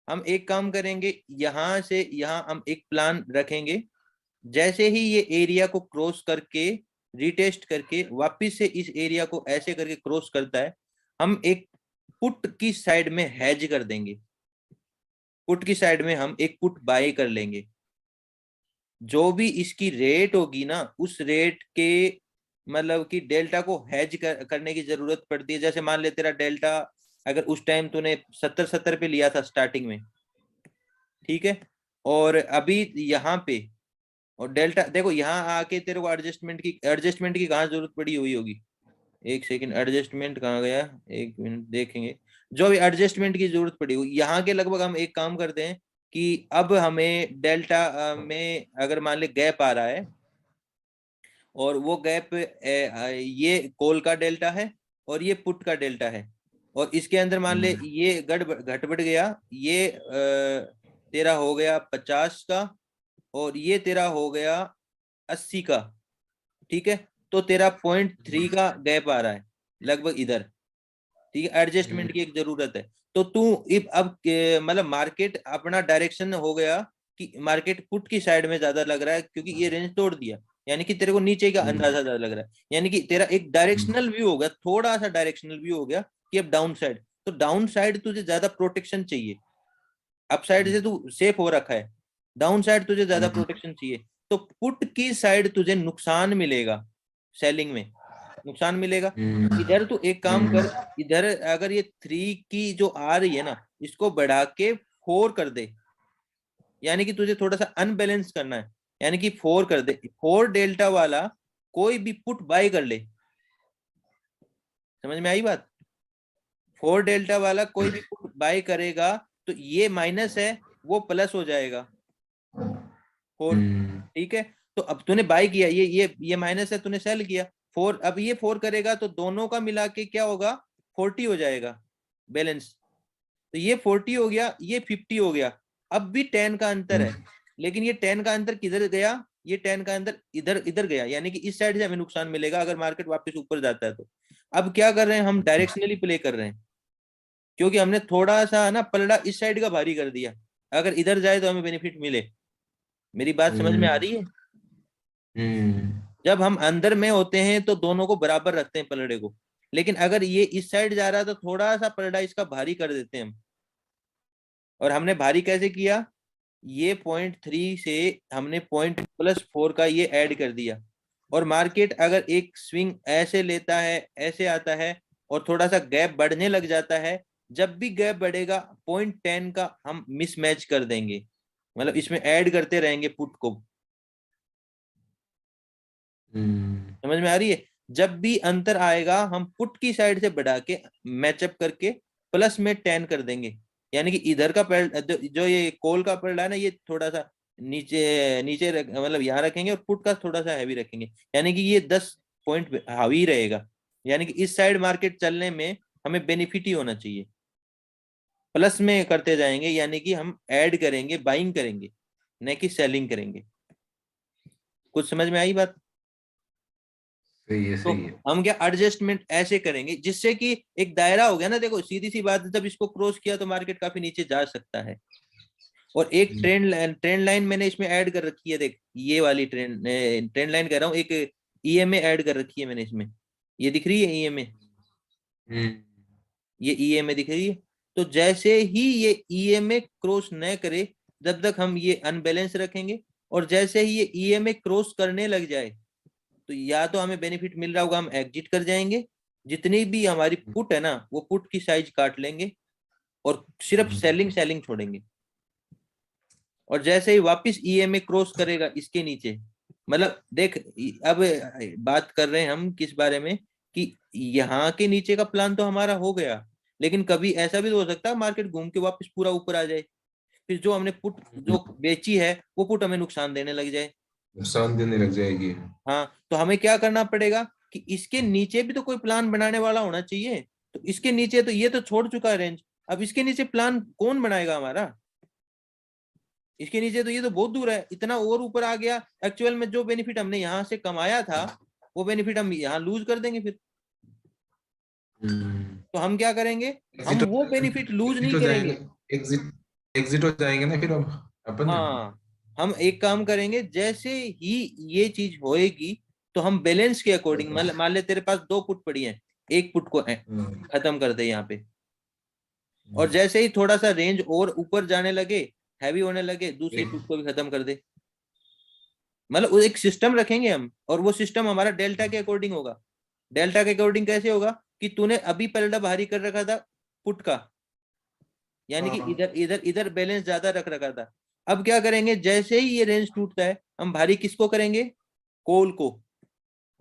हम एक काम करेंगे, यहां से यहां हम एक प्लान रखेंगे, जैसे ही ये एरिया को क्रॉस करके रिटेस्ट करके वापिस से इस एरिया को ऐसे करके क्रॉस करता है, हम एक पुट की साइड में हैज कर देंगे, पुट की साइड में हम एक पुट बाय कर लेंगे। जो भी इसकी रेट होगी ना उस रेट के, मतलब कि डेल्टा को हैज करने की जरूरत पड़ती है। जैसे मान ले तेरा डेल्टा अगर उस टाइम तूने 70 पे लिया था स्टार्टिंग में, ठीक है, और अभी यहाँ पे, और डेल्टा देखो यहाँ आके तेरे को एडजस्टमेंट की कहाँ जरूरत पड़ी हुई होगी? एक सेकंड, एडजस्टमेंट कहाँ गया, एक मिनट देखेंगे। जो भी एडजस्टमेंट की जरूरत पड़ी हुई यहाँ के लगभग, हम एक काम करते हैं कि अब हमें डेल्टा में अगर मान ले गैप आ रहा है, और वो गैप ये कॉल का डेल्टा है और ये पुट का डेल्टा है, और इसके अंदर मान ले ये घट बढ़ गया, ये तेरा हो गया 50 का, और ये तेरा हो गया 80 का, ठीक है, तो तेरा 0.3 का गैप आ रहा है लगभग इधर, ठीक है, एडजस्टमेंट की एक जरूरत है। तो तू अब मतलब मार्केट अपना डायरेक्शन हो गया कि मार्केट पुट की साइड में ज्यादा लग रहा है क्योंकि ये रेंज तोड़ दिया, यानी कि तेरे को नीचे का अंदाजा ज्यादा लग रहा है, यानी कि तेरा एक डायरेक्शनल व्यू हो गया, थोड़ा सा डायरेक्शनल व्यू हो गया कि अब डाउन साइड, तो डाउन साइड तुझे ज्यादा प्रोटेक्शन चाहिए, अप साइड से तू सेफ हो रखा है, डाउन साइड तुझे ज्यादा प्रोटेक्शन चाहिए, तो पुट की साइड तुझे नुकसान मिलेगा, सेलिंग में नुकसान मिलेगा। इधर तू एक काम कर, इधर अगर ये 3 की जो आ रही है ना इसको बढ़ा के 4 कर दे, यानी कि तुझे थोड़ा सा अनबैलेंस करना है, यानी कि 4 कर दे, 4 डेल्टा वाला कोई भी पुट बाय कर ले। समझ में आई बात? 4 डेल्टा वाला कोई भी पुट बाय करेगा तो ये माइनस है वो प्लस हो जाएगा 4, ठीक है। तो अब तूने बाय किया, ये माइनस है, तूने सेल किया 4, अब ये 4 करेगा तो दोनों का मिला के क्या होगा, 40 हो जाएगा बैलेंस। तो ये 40 हो गया, ये 50 हो गया, अब भी 10 का अंतर है, लेकिन ये 10 का अंतर किधर गया, ये 10 का अंतर इधर इधर गया, यानी कि इस साइड से हमें नुकसान मिलेगा अगर मार्केट वापस ऊपर जाता है तो। अब क्या कर रहे हैं, हम डायरेक्शनली प्ले कर रहे हैं, क्योंकि हमने थोड़ा सा ना पलड़ा इस साइड का भारी कर दिया, अगर इधर जाए तो हमें बेनिफिट मिले। मेरी बात समझ में आ रही है? जब हम अंदर में होते हैं तो दोनों को बराबर रखते हैं पलड़े को, लेकिन अगर ये इस साइड जा रहा है तो थोड़ा सा पलड़ा इसका भारी कर देते हैं हम। और हमने भारी कैसे किया, ये 0.3 से हमने पॉइंट+4 का ये ऐड कर दिया, और मार्केट अगर एक स्विंग ऐसे लेता है, ऐसे आता है, और थोड़ा सा गैप बढ़ने लग जाता है, जब भी गैप बढ़ेगा 0.10 का हम मिसमैच कर देंगे, मतलब इसमें ऐड करते रहेंगे पुट को। समझ में आ रही है? जब भी अंतर आएगा हम पुट की साइड से बढ़ा के मैचअप करके प्लस में 10 कर देंगे, यानी कि इधर का जो ये कॉल का पलड़ा है ना, ये थोड़ा सा नीचे नीचे मतलब यहाँ रखेंगे, और पुट का थोड़ा सा हैवी रखेंगे, यानी कि ये 10 पॉइंट हावी रहेगा, यानी कि इस साइड मार्केट चलने में हमें बेनिफिट ही होना चाहिए, प्लस में करते जाएंगे, यानी कि हम ऐड करेंगे, बाइंग करेंगे, न कि सेलिंग करेंगे। कुछ समझ में आई बात? सही है तो सही है। हम क्या एडजस्टमेंट ऐसे करेंगे जिससे कि एक दायरा हो गया ना, देखो सीधी सी बात है, जब इसको क्रॉस किया तो मार्केट काफी नीचे जा सकता है। और एक ट्रेंड लाइन मैंने इसमें ऐड कर रखी है, देख ये वाली ट्रेंड लाइन कह रहा हूँ, एक ईएमए ऐड कर रखी है मैंने इसमें, ये दिख रही है ईएमए, हम्म ये ईएमए दिख रही है। तो जैसे ही ये ईएमए क्रॉस न करे जब तक हम ये अनबैलेंस रखेंगे, और जैसे ही ये ईएमए क्रॉस करने लग जाए तो या तो हमें बेनिफिट मिल रहा होगा, हम एग्जिट कर जाएंगे, जितनी भी हमारी पुट है ना वो पुट की साइज काट लेंगे और सिर्फ सेलिंग सेलिंग छोड़ेंगे। और जैसे ही वापस ईएमए क्रॉस करेगा इसके नीचे, मतलब देख, अब बात कर रहे हैं हम किस बारे में, कि यहाँ के नीचे का प्लान तो हमारा हो गया, लेकिन कभी ऐसा भी तो हो सकता है मार्केट घूम के वापस पूरा ऊपर आ जाए, फिर जो हमने पुट जो बेची है वो पुट हमें नुकसान देने लग जाए। नुकसान देने लग जाएगी। हाँ, तो हमें क्या करना पड़ेगा कि इसके नीचे भी तो कोई प्लान बनाने वाला होना चाहिए। तो इसके नीचे तो ये तो छोड़ चुका है रेंज, अब इसके नीचे प्लान कौन बनाएगा हमारा? इसके नीचे तो ये तो बहुत दूर है, इतना और ऊपर आ गया, एक्चुअल में जो बेनिफिट हमने यहाँ से कमाया था वो बेनिफिट हम यहाँ लूज कर देंगे फिर। तो हम क्या करेंगे, हम एग्जिट वो बेनिफिट लूज एग्जिट नहीं हो करेंगे। जाएंगे। एग्जिट एग्जिट हो जाएंगे ना फिर अब अपन। हाँ, हम एक काम करेंगे, जैसे ही ये चीज होएगी तो हम बैलेंस के अकॉर्डिंग, मान ले तेरे पास दो पुट पड़ी हैं, एक पुट को खत्म कर दे यहाँ पे, और जैसे ही थोड़ा सा रेंज और ऊपर जाने लगे, हैवी होने लगे, दूसरी पुट को भी खत्म कर दे। मतलब वो एक सिस्टम रखेंगे हम, और वो सिस्टम हमारा डेल्टा के अकॉर्डिंग होगा। डेल्टा के अकॉर्डिंग कैसे होगा कि तूने अभी पलड़ा भारी कर रखा था पुट का, यानी कि हाँ, इधर इधर इधर बैलेंस ज्यादा रख रखा था। अब क्या करेंगे, जैसे ही ये रेंज टूटता है हम भारी किसको करेंगे? कॉल को।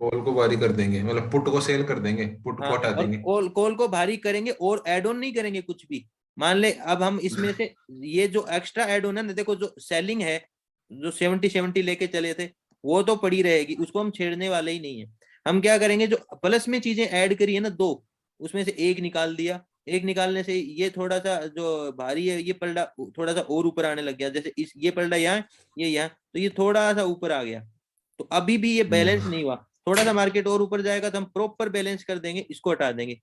कॉल को बारी कर देंगे, मतलब पुट को सेल कर देंगे, पुट हाँ, को हटा और देंगे। कॉल को भारी करेंगे और एड ऑन नहीं करेंगे कुछ भी। मान ले अब हम इसमें से ये जो एक्स्ट्रा एड ऑन है ना, देखो जो सेलिंग है, जो 70 लेके चले थे वो तो पड़ी रहेगी, उसको हम छेड़ने वाले ही नहीं है। हम क्या करेंगे, जो प्लस में चीजें ऐड करी है ना दो, उसमें से एक निकाल दिया, एक निकालने से ये थोड़ा सा जो भारी है ये पलड़ा थोड़ा सा और ऊपर आने लग गया, जैसे इस ये पलड़ा यहाँ, ये यहाँ, तो ये थोड़ा सा ऊपर आ गया। तो अभी भी ये बैलेंस नहीं हुआ, थोड़ा सा मार्केट और ऊपर जाएगा तो हम प्रॉपर बैलेंस कर देंगे, इसको हटा देंगे।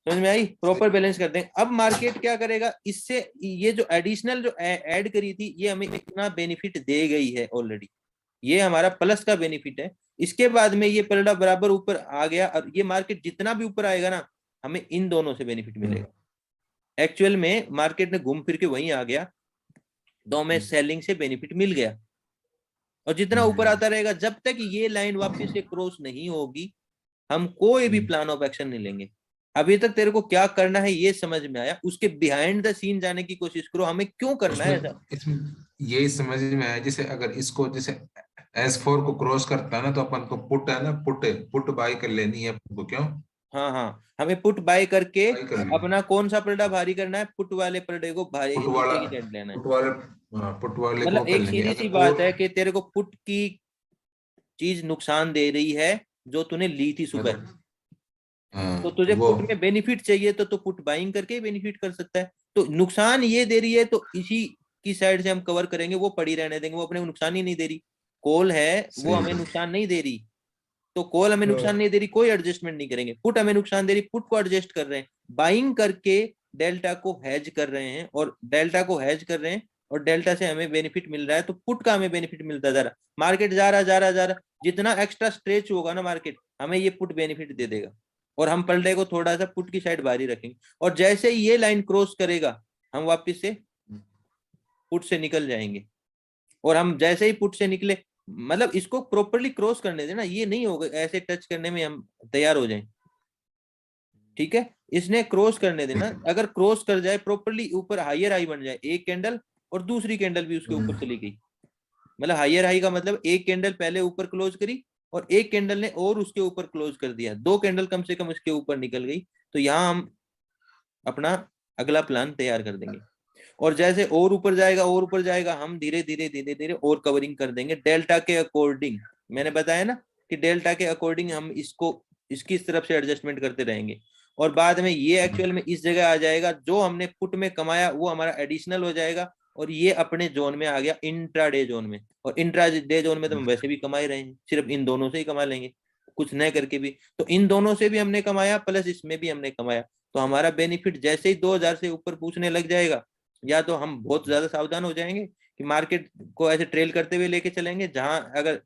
समझ में आई? प्रॉपर बैलेंस कर देंगे। अब मार्केट क्या करेगा, इससे ये जो एडिशनल जो ऐड करी थी ये हमें इतना बेनिफिट दे गई है ऑलरेडी, ये हमारा प्लस का बेनिफिट है। इसके बाद में ये पलड़ा बराबर ऊपर आ गया, और ये मार्केट जितना भी ऊपर आएगा ना हमें इन दोनों से बेनिफिट मिलेगा। एक्चुअल में मार्केट ने घूम फिर के वहीं आ गया, तो हमें सेलिंग से बेनिफिट मिल गया। और जितना ऊपर आता रहेगा, जब तक ये लाइन वापस से क्रॉस नहीं होगी हम कोई भी प्लान ऑफ एक्शन नहीं लेंगे। अभी तक तेरे को क्या करना है ये समझ में आया, उसके बिहाइंड द सीन जाने की कोशिश करो, हमें क्यों करना है उसमें ऐसा। इसमें ये समझ में आया, जैसे अगर इसको जैसे S4 को क्रॉस करता है ना, तो अपन को पुट है ना, पुट पुट बाई कर लेनी है अपन को, क्यों हाँ हाँ, हमें पुट बाय करके बाई कर लेनी। अपना कौन सा पलड़ा भारी करना है, पुट वाले पलड़े को भारी पुट वाला नीचे की साइड लेना है। पुट वाले हाँ, पुट वाले को मतलब कर एक लेंगे सीधी सी अगर बात और। है कि तेरे को पुट की चीज नुकसान दे रही है जो तूने ली थी सुबह, अगर तो हाँ तुझे वो पुट में बेनिफिट चाहिए तो पुट बाइंग करके बेनिफिट कर सकता है। तो नुकसान ये दे रही है तो इसी की साइड से हम कवर करेंगे, वो पड़ी रहने देंगे, वो अपने को नुकसान ही नहीं दे रही। कॉल है वो सही हमें है। नुकसान नहीं दे रही, तो कॉल हमें नुकसान नहीं दे रही, कोई एडजस्टमेंट नहीं करेंगे। पुट हमें नुकसान दे रही, पुट को एडजस्ट कर रहे हैं, बाइंग करके डेल्टा को हैज कर रहे हैं, और डेल्टा को हैज कर रहे हैं और डेल्टा से हमें बेनिफिट मिल रहा है, तो पुट का हमें बेनिफिट मिलता जा रहा, मार्केट जा रहा जा रहा जा रहा, जितना एक्स्ट्रा स्ट्रेच होगा ना मार्केट हमें ये पुट बेनिफिट दे देगा, और हम पलटे को थोड़ा सा पुट की साइड बाहरी रखेंगे, और जैसे ही ये लाइन क्रॉस करेगा हम वापिस से पुट से निकल जाएंगे। और हम जैसे ही पुट से निकले, मतलब इसको प्रॉपरली क्रॉस करने देना, ये नहीं होगा ऐसे टच करने में हम तैयार हो जाएं। ठीक है, इसने क्रॉस करने देना, अगर क्रॉस कर जाए प्रॉपरली ऊपर हाइयर हाई बन जाए एक कैंडल, और दूसरी कैंडल भी उसके ऊपर चली गई, मतलब हाइयर हाई का मतलब एक कैंडल पहले ऊपर क्लोज करी और एक कैंडल ने और उसके ऊपर क्लोज कर दिया, दो कैंडल कम से कम उसके ऊपर निकल गई, तो यहाँ हम अपना अगला प्लान तैयार कर देंगे। और जैसे और ऊपर जाएगा और ऊपर जाएगा हम धीरे धीरे धीरे धीरे और कवरिंग कर देंगे डेल्टा के अकॉर्डिंग। मैंने बताया ना कि डेल्टा के अकॉर्डिंग हम इसको इसकी इस तरफ से एडजस्टमेंट करते रहेंगे, और बाद में ये एक्चुअल में इस जगह आ जाएगा, जो हमने पुट में कमाया वो हमारा एडिशनल हो जाएगा, और ये अपने जोन में आ गया, इंट्रा डे जोन में। और इंट्रा डे जोन में तो हम वैसे भी कमा ही रहे हैं, सिर्फ इन दोनों से ही कमा लेंगे, कुछ न करके भी। तो इन दोनों से भी हमने कमाया प्लस इसमें भी हमने कमाया, तो हमारा बेनिफिट जैसे ही 2000 से ऊपर पूछने लग जाएगा, या तो हम बहुत ज्यादा सावधान हो जाएंगे कि मार्केट को ऐसे ट्रेल करते हुए लेके चलेंगे, जहां अगर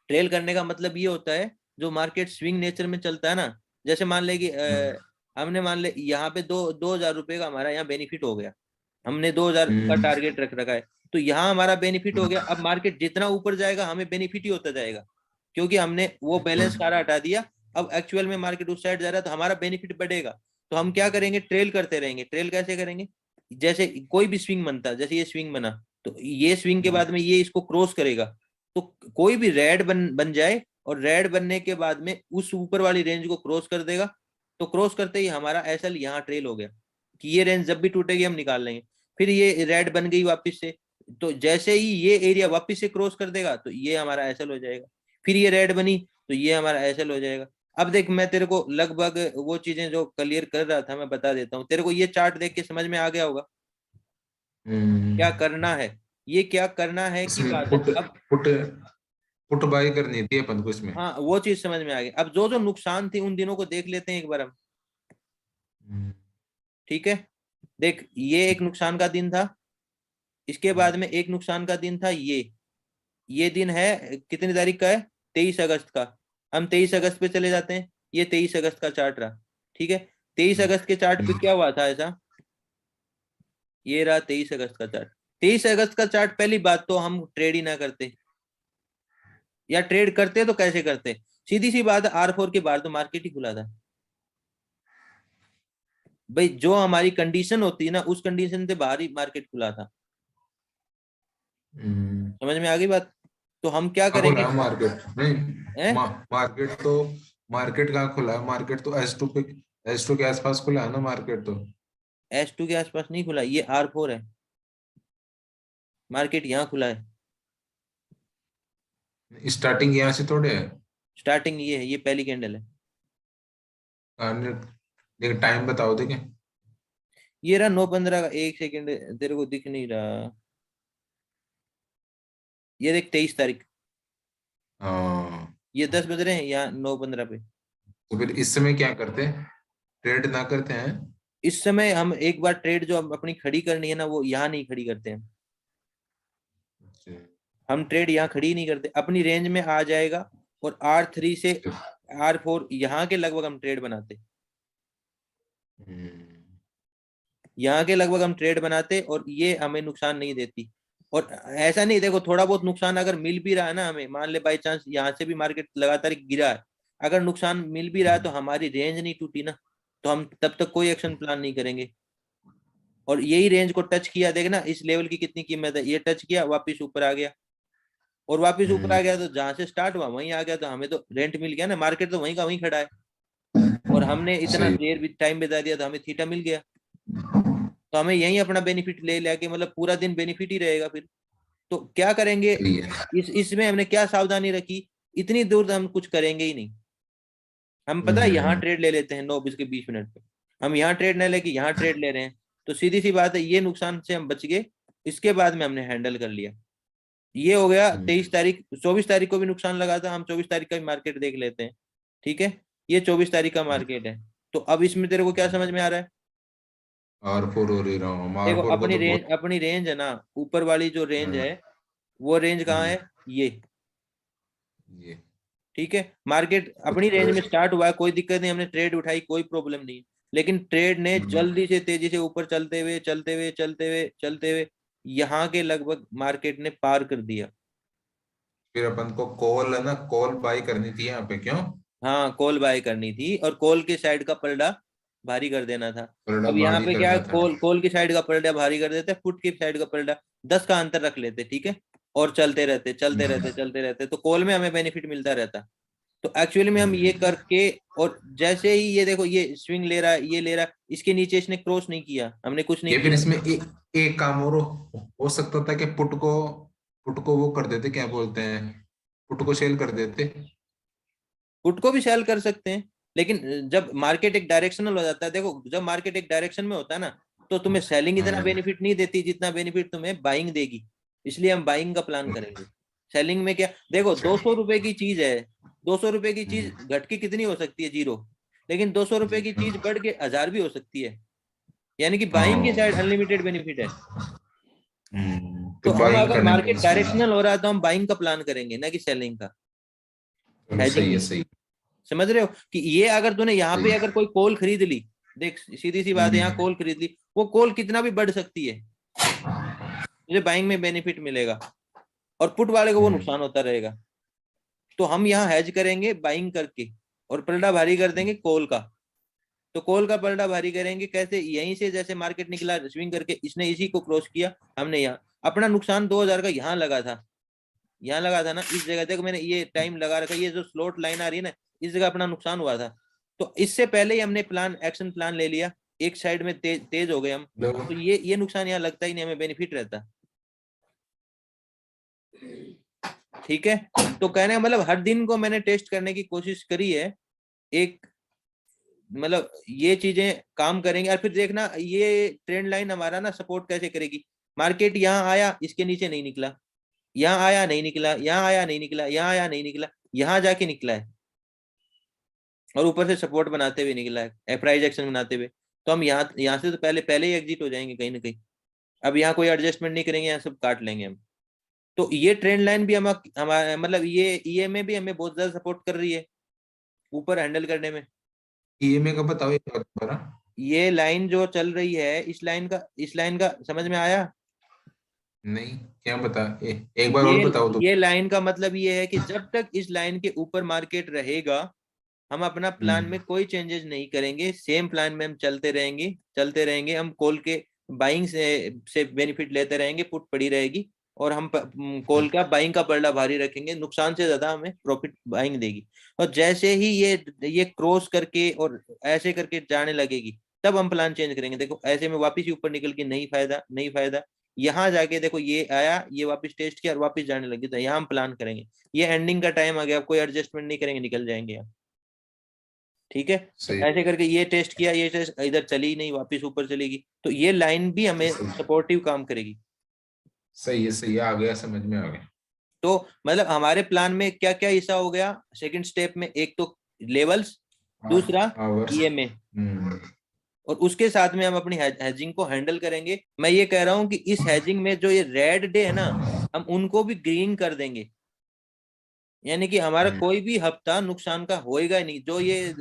ट्रेल करने का मतलब ये होता है जो मार्केट स्विंग नेचर में चलता है ना, जैसे मान ले कि हमने मान ले यहाँ पे 2,000 रुपए का हमारा यहाँ बेनिफिट हो गया, हमने 2,000 का हम्म, टारगेट रख रखा है, तो यहाँ हमारा बेनिफिट हो गया। अब मार्केट जितना ऊपर जाएगा हमें बेनिफिट ही होता जाएगा, क्योंकि हमने वो बैलेंस सारा हटा दिया। अब एक्चुअल में मार्केट उस साइड जा रहा है तो हमारा बेनिफिट बढ़ेगा। तो हम क्या करेंगे, ट्रेल करते रहेंगे। ट्रेल कैसे करेंगे, जैसे कोई भी स्विंग बनता, जैसे ये स्विंग बना, तो ये स्विंग के बाद में ये इसको क्रॉस करेगा, तो कोई भी रेड बन जाए, और रेड बनने के बाद में उस ऊपर वाली रेंज को क्रॉस कर देगा, तो क्रॉस करते ही हमारा एसएल यहाँ ट्रेल हो गया कि ये रेंज जब भी टूटेगी हम निकाल लेंगे। फिर ये रेड बन गई वापस से, तो जैसे ही ये एरिया वापस से क्रॉस कर देगा तो ये हमारा एसएल हो जाएगा। फिर ये रेड बनी तो ये हमारा एसएल हो जाएगा। अब देख, मैं तेरे को लगभग वो चीजें जो क्लियर कर रहा था मैं बता देता हूँ तेरे को। ये चार्ट देख के समझ में आ गया होगा क्या हम्म। करना है, ये क्या करना है की इसमें बात है पुट अब। पुट पुट बाई करनी थी अपन को इसमें। हाँ, वो चीज समझ में आ गई। अब जो जो नुकसान थी उन दिनों को देख लेते हैं एक बार हम, हम्म, ठीक है। देख, ये एक नुकसान का दिन था, इसके बाद में एक नुकसान का दिन था ये दिन है कितनी तारीख का है, 23 अगस्त का। हम 23 अगस्त पे चले जाते हैं, ये 23 अगस्त का चार्ट रहा, ठीक है। 23 अगस्त के चार्ट पे क्या हुआ था ऐसा, ये रहा 23 अगस्त का चार्ट। 23 अगस्त का चार्ट, पहली बात तो हम ट्रेड ही ना करते, या ट्रेड करते तो कैसे करते। सीधी सी बात है, R4 के बाहर तो मार्केट ही खुला था भाई। जो हमारी कंडीशन होती है ना, उस कंडीशन से बाहर ही मार्केट खुला था। हम्म। समझ में आ गई बात। तो हम क्या कहाँ खुला करेंगे, है मार्केट नहीं? हैं, मार्केट तो, मार्केट कहाँ खुला है? मार्केट तो एस टू पे, एस टू के आसपास खुला है ना मार्केट तो। S2 के आसपास नहीं खुला, ये R4 है, मार्केट यहाँ खुला है। स्टार्टिंग यहाँ से थोड़े है। स्टार्टिंग ये है, ये पहली कैंडल है। देख टाइम बताओ देखे। ये रहा 9:15 का, एक सेकंड, तेरे को दिख नहीं रहा, ये देख 23 तारीख, हाँ, ये 10 बज रहे हैं यहाँ 9:15 पे। तो फिर इस समय क्या करते? ट्रेड ना करते हैं? इस समय हम एक बार ट्रेड जो हम अपनी खड़ी करनी है ना, वो यहाँ नहीं खड़ी करते हैं। हम ट्रेड यहाँ खड़ी नहीं करते, अपनी रेंज में आ जाएगा, और R3 से R4 यहाँ के लगभग हम ट्रेड बनाते, हम्म, यहाँ के लगभग हम ट्रेड बनाते, और ये हमें नुकसान नहीं देती। और ऐसा नहीं, देखो थोड़ा बहुत नुकसान अगर मिल भी रहा है ना हमें, मान ले बाई चांस यहाँ से भी मार्केट लगातार गिरा है, अगर नुकसान मिल भी रहा है तो हमारी रेंज नहीं टूटी ना, तो हम तब तक कोई एक्शन प्लान नहीं करेंगे। और यही रेंज को टच किया, देखना इस लेवल की कितनी कीमत है, ये टच किया वापिस ऊपर आ गया, और वापिस ऊपर आ हम्म, गया, तो जहां से स्टार्ट हुआ वहीं आ गया, तो हमें तो रेंट मिल गया ना, मार्केट तो वहीं का वहीं खड़ा है, और हमने इतना सही। देर भी टाइम बिता दिया तो हमें थीटा मिल गया। तो हमें यहीं अपना बेनिफिट ले लेके, मतलब पूरा दिन बेनिफिट ही रहेगा फिर। तो क्या करेंगे, सही है। इसमें हमने क्या सावधानी रखी, इतनी दूर तो हम कुछ करेंगे ही नहीं। हम पता है यहाँ हम्म, ट्रेड ले लेते हैं 9 बज के 20 मिनट पे, हम यहाँ ट्रेड नहीं लेके यहाँ ट्रेड ले रहे हैं, तो सीधी सी बात है ये नुकसान से हम बच गए। इसके बाद में हमने हैंडल कर लिया। ये हो गया हम्म, 23 तारीख। 24 तारीख को भी नुकसान लगा था, हम 24 तारीख का भी मार्केट देख लेते हैं, ठीक है। ये 24 तारीख का मार्केट है। तो अब इसमें तेरे को क्या समझ में आ रहा है, आर फोर हो रही रहा हूँ, आर देखो फोर को अपनी तो बहुत। रेंज, अपनी रेंज है ना, ऊपर वाली जो रेंज हाँ, है, वो रेंज कहाँ हम्म, है, ये, ये ठीक है। मार्केट तो अपनी रेंज में स्टार्ट हुआ है, कोई दिक्कत नहीं, हमने ट्रेड उठाई, कोई प्रॉब्लम नहीं है। लेकिन ट्रेड ने हम्म, जल्दी से तेजी से ऊपर चलते हुए चलते हुए चलते हुए चलते हुए यहाँ के लगभग मार्केट ने पार कर दिया। फिर अपन को कॉल है ना, कॉल बाई करनी थी यहाँ पे, क्यों? हाँ, कॉल बाय करनी थी, और कॉल के साइड का पलड़ा भारी कर देना था। बड़ा अब यहाँ भारी पे क्या है, करना था। कॉल कॉल की साइड का पलड़ा भारी कर देते, पुट की साइड का पलड़ा 10 का अंतर रख लेते, ठीक है, और चलते रहते चलते रहते हम्म, चलते रहते, तो कॉल में हमें बेनिफिट मिलता रहता। तो एक्चुअली में हम ये हम्म। करके, और जैसे ही ये देखो ये स्विंग ले रहा है, ये ले रहा है, इसके नीचे इसने क्रॉस नहीं किया, हमने कुछ नहीं ये फिर किया। इसमें एक काम और हो सकता था कि पुट को वो कर देते, क्या बोलते हैं, पुट को सेल कर देते। पुट को भी सेल कर सकते हैं, लेकिन जब मार्केट एक डायरेक्शनल हो जाता है, देखो जब मार्केट एक डायरेक्शन में होता है ना, तो तुम्हें सेलिंग इतना हाँ, बेनिफिट नहीं देती जितना बेनिफिट तुम्हें बाइंग देगी। इसलिए हम बाइंग का प्लान करेंगे। सेलिंग में क्या, देखो अच्छा। 200 रुपए की चीज है, 200 रुपए की चीज हम्म, घट के कितनी हो सकती है, जीरो। लेकिन 200 रुपए जी की चीज हाँ। बढ़ के 1000 भी हो सकती है, यानी कि बाइंग की साइड हाँ, अनलिमिटेड बेनिफिट है। तो तो हम बाइंग अगर करने में मार्केट इसमें। डायरेक्शनल हो रहा है तो हम बाइंग का प्लान करेंगे, ना कि सेलिंग का, चलो हेजिंग सही है, नहीं। सही। समझ रहे हो कि ये अगर तूने यहाँ पे अगर कोई कॉल खरीद ली, देख सीधी सी बात है, यहाँ कॉल खरीद ली, वो कॉल कितना भी बढ़ सकती है, तुझे बाइंग में बेनिफिट मिलेगा और पुट वाले को वो नुकसान होता रहेगा। तो हम यहाँ हेज करेंगे बाइंग करके और पलड़ा भारी कर देंगे कॉल का। तो कॉल का पलड़ा भारी करेंगे कैसे, यहीं से जैसे मार्केट निकला स्विंग करके, इसने इसी को क्रॉस किया, हमने यहाँ अपना नुकसान 2000 का यहाँ लगा था, यहाँ लगा था ना इस जगह, देखो मैंने ये टाइम लगा रखा, ये जो स्लॉट लाइन आ रही है ना, इस जगह अपना नुकसान हुआ था। तो इससे पहले ही हमने प्लान एक्शन प्लान ले लिया, एक साइड में तेज हो गए हम, तो ये नुकसान यहाँ लगता ही नहीं, हमें बेनिफिट रहता। ठीक है, तो कहने का मतलब हर दिन को मैंने टेस्ट करने की कोशिश करी है, एक मतलब ये चीजें काम करेंगे। और फिर देखना ये ट्रेंड लाइन हमारा ना सपोर्ट कैसे करेगी। मार्केट यहाँ आया, इसके नीचे नहीं निकला, यहाँ आया नहीं निकला, यहाँ आया नहीं निकला, यहाँ आया नहीं निकला, यहाँ जाके निकला है और ऊपर से सपोर्ट बनाते हुए निकला है, प्राइस एक्शन बनाते हुए। तो हम यहाँ से तो पहले ही एग्जिट हो जाएंगे कहीं ना कहीं। अब यहाँ कोई एडजस्टमेंट नहीं करेंगे, यहाँ सब काट लेंगे हम। तो ये ट्रेंड लाइन भी हमारा मतलब ये ईएमए भी हमें बहुत ज्यादा सपोर्ट कर रही है ऊपर हैंडल करने में। ईएमए का बताओ एक बार दोबारा। ये लाइन जो चल रही है, इस लाइन का समझ में आया? नहीं, क्या बता, एक बार और ये बताओ तो। ये लाइन का मतलब ये है कि जब तक इस लाइन के ऊपर मार्केट रहेगा, हम अपना प्लान में कोई चेंजेस नहीं करेंगे, सेम प्लान में हम चलते रहेंगे। हम कॉल के बाइंग से बेनिफिट लेते रहेंगे, पुट पड़ी रहेगी और हम कॉल का बाइंग का पलड़ा भारी रखेंगे, नुकसान से ज्यादा हमें प्रॉफिट बाइंग देगी। और जैसे ही ये क्रॉस करके और ऐसे करके जाने लगेगी, तब हम प्लान चेंज करेंगे। देखो ऐसे में वापिस ही ऊपर निकल के नहीं फायदा, नहीं फायदा। यहाँ जाके देखो ये आया, ये वापस टेस्ट किया और वापस जाने लगी, तो यहाँ हम प्लान करेंगे। ये एंडिंग का टाइम आ गया, कोई एडजस्टमेंट नहीं करेंगे, निकल जाएंगे यहाँ। ठीक है, तो सही ऐसे करके ये टेस्ट किया, ये टेस्ट इधर चली नहीं, वापस ऊपर चलेगी, तो ये लाइन भी हमें सपोर्टिव काम करेगी। सही है, सही है, आ गया, समझ में आ गया। तो मतलब हमारे प्लान में क्या क्या हिस्सा हो गया सेकंड स्टेप में, एक तो लेवल्स, दूसरा आवर्स। ईएमए, और उसके साथ में हम अपनी हेजिंग को हैंडल करेंगे। मैं ये कह रहा हूं कि इस हेजिंग में जो ये रेड डे है ना, हम उनको भी ग्रीन कर देंगे, यानी कि हमारा कोई भी हफ्ता नुकसान का होएगा ही नहीं। जो ये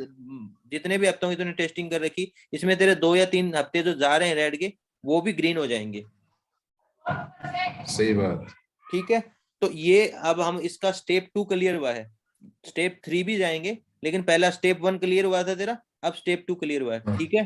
जितने भी हफ्तों की तूने टेस्टिंग कर रखी, इसमें तेरे 2 या 3 हफ्ते जो जा रहे हैं रेड के, वो भी ग्रीन हो जाएंगे। सही बात। ठीक है, तो ये अब हम इसका स्टेप 2 क्लियर हुआ है, स्टेप 3 भी जाएंगे, लेकिन पहला स्टेप 1 क्लियर हुआ था तेरा, अब स्टेप 2 क्लियर हुआ है। ठीक है।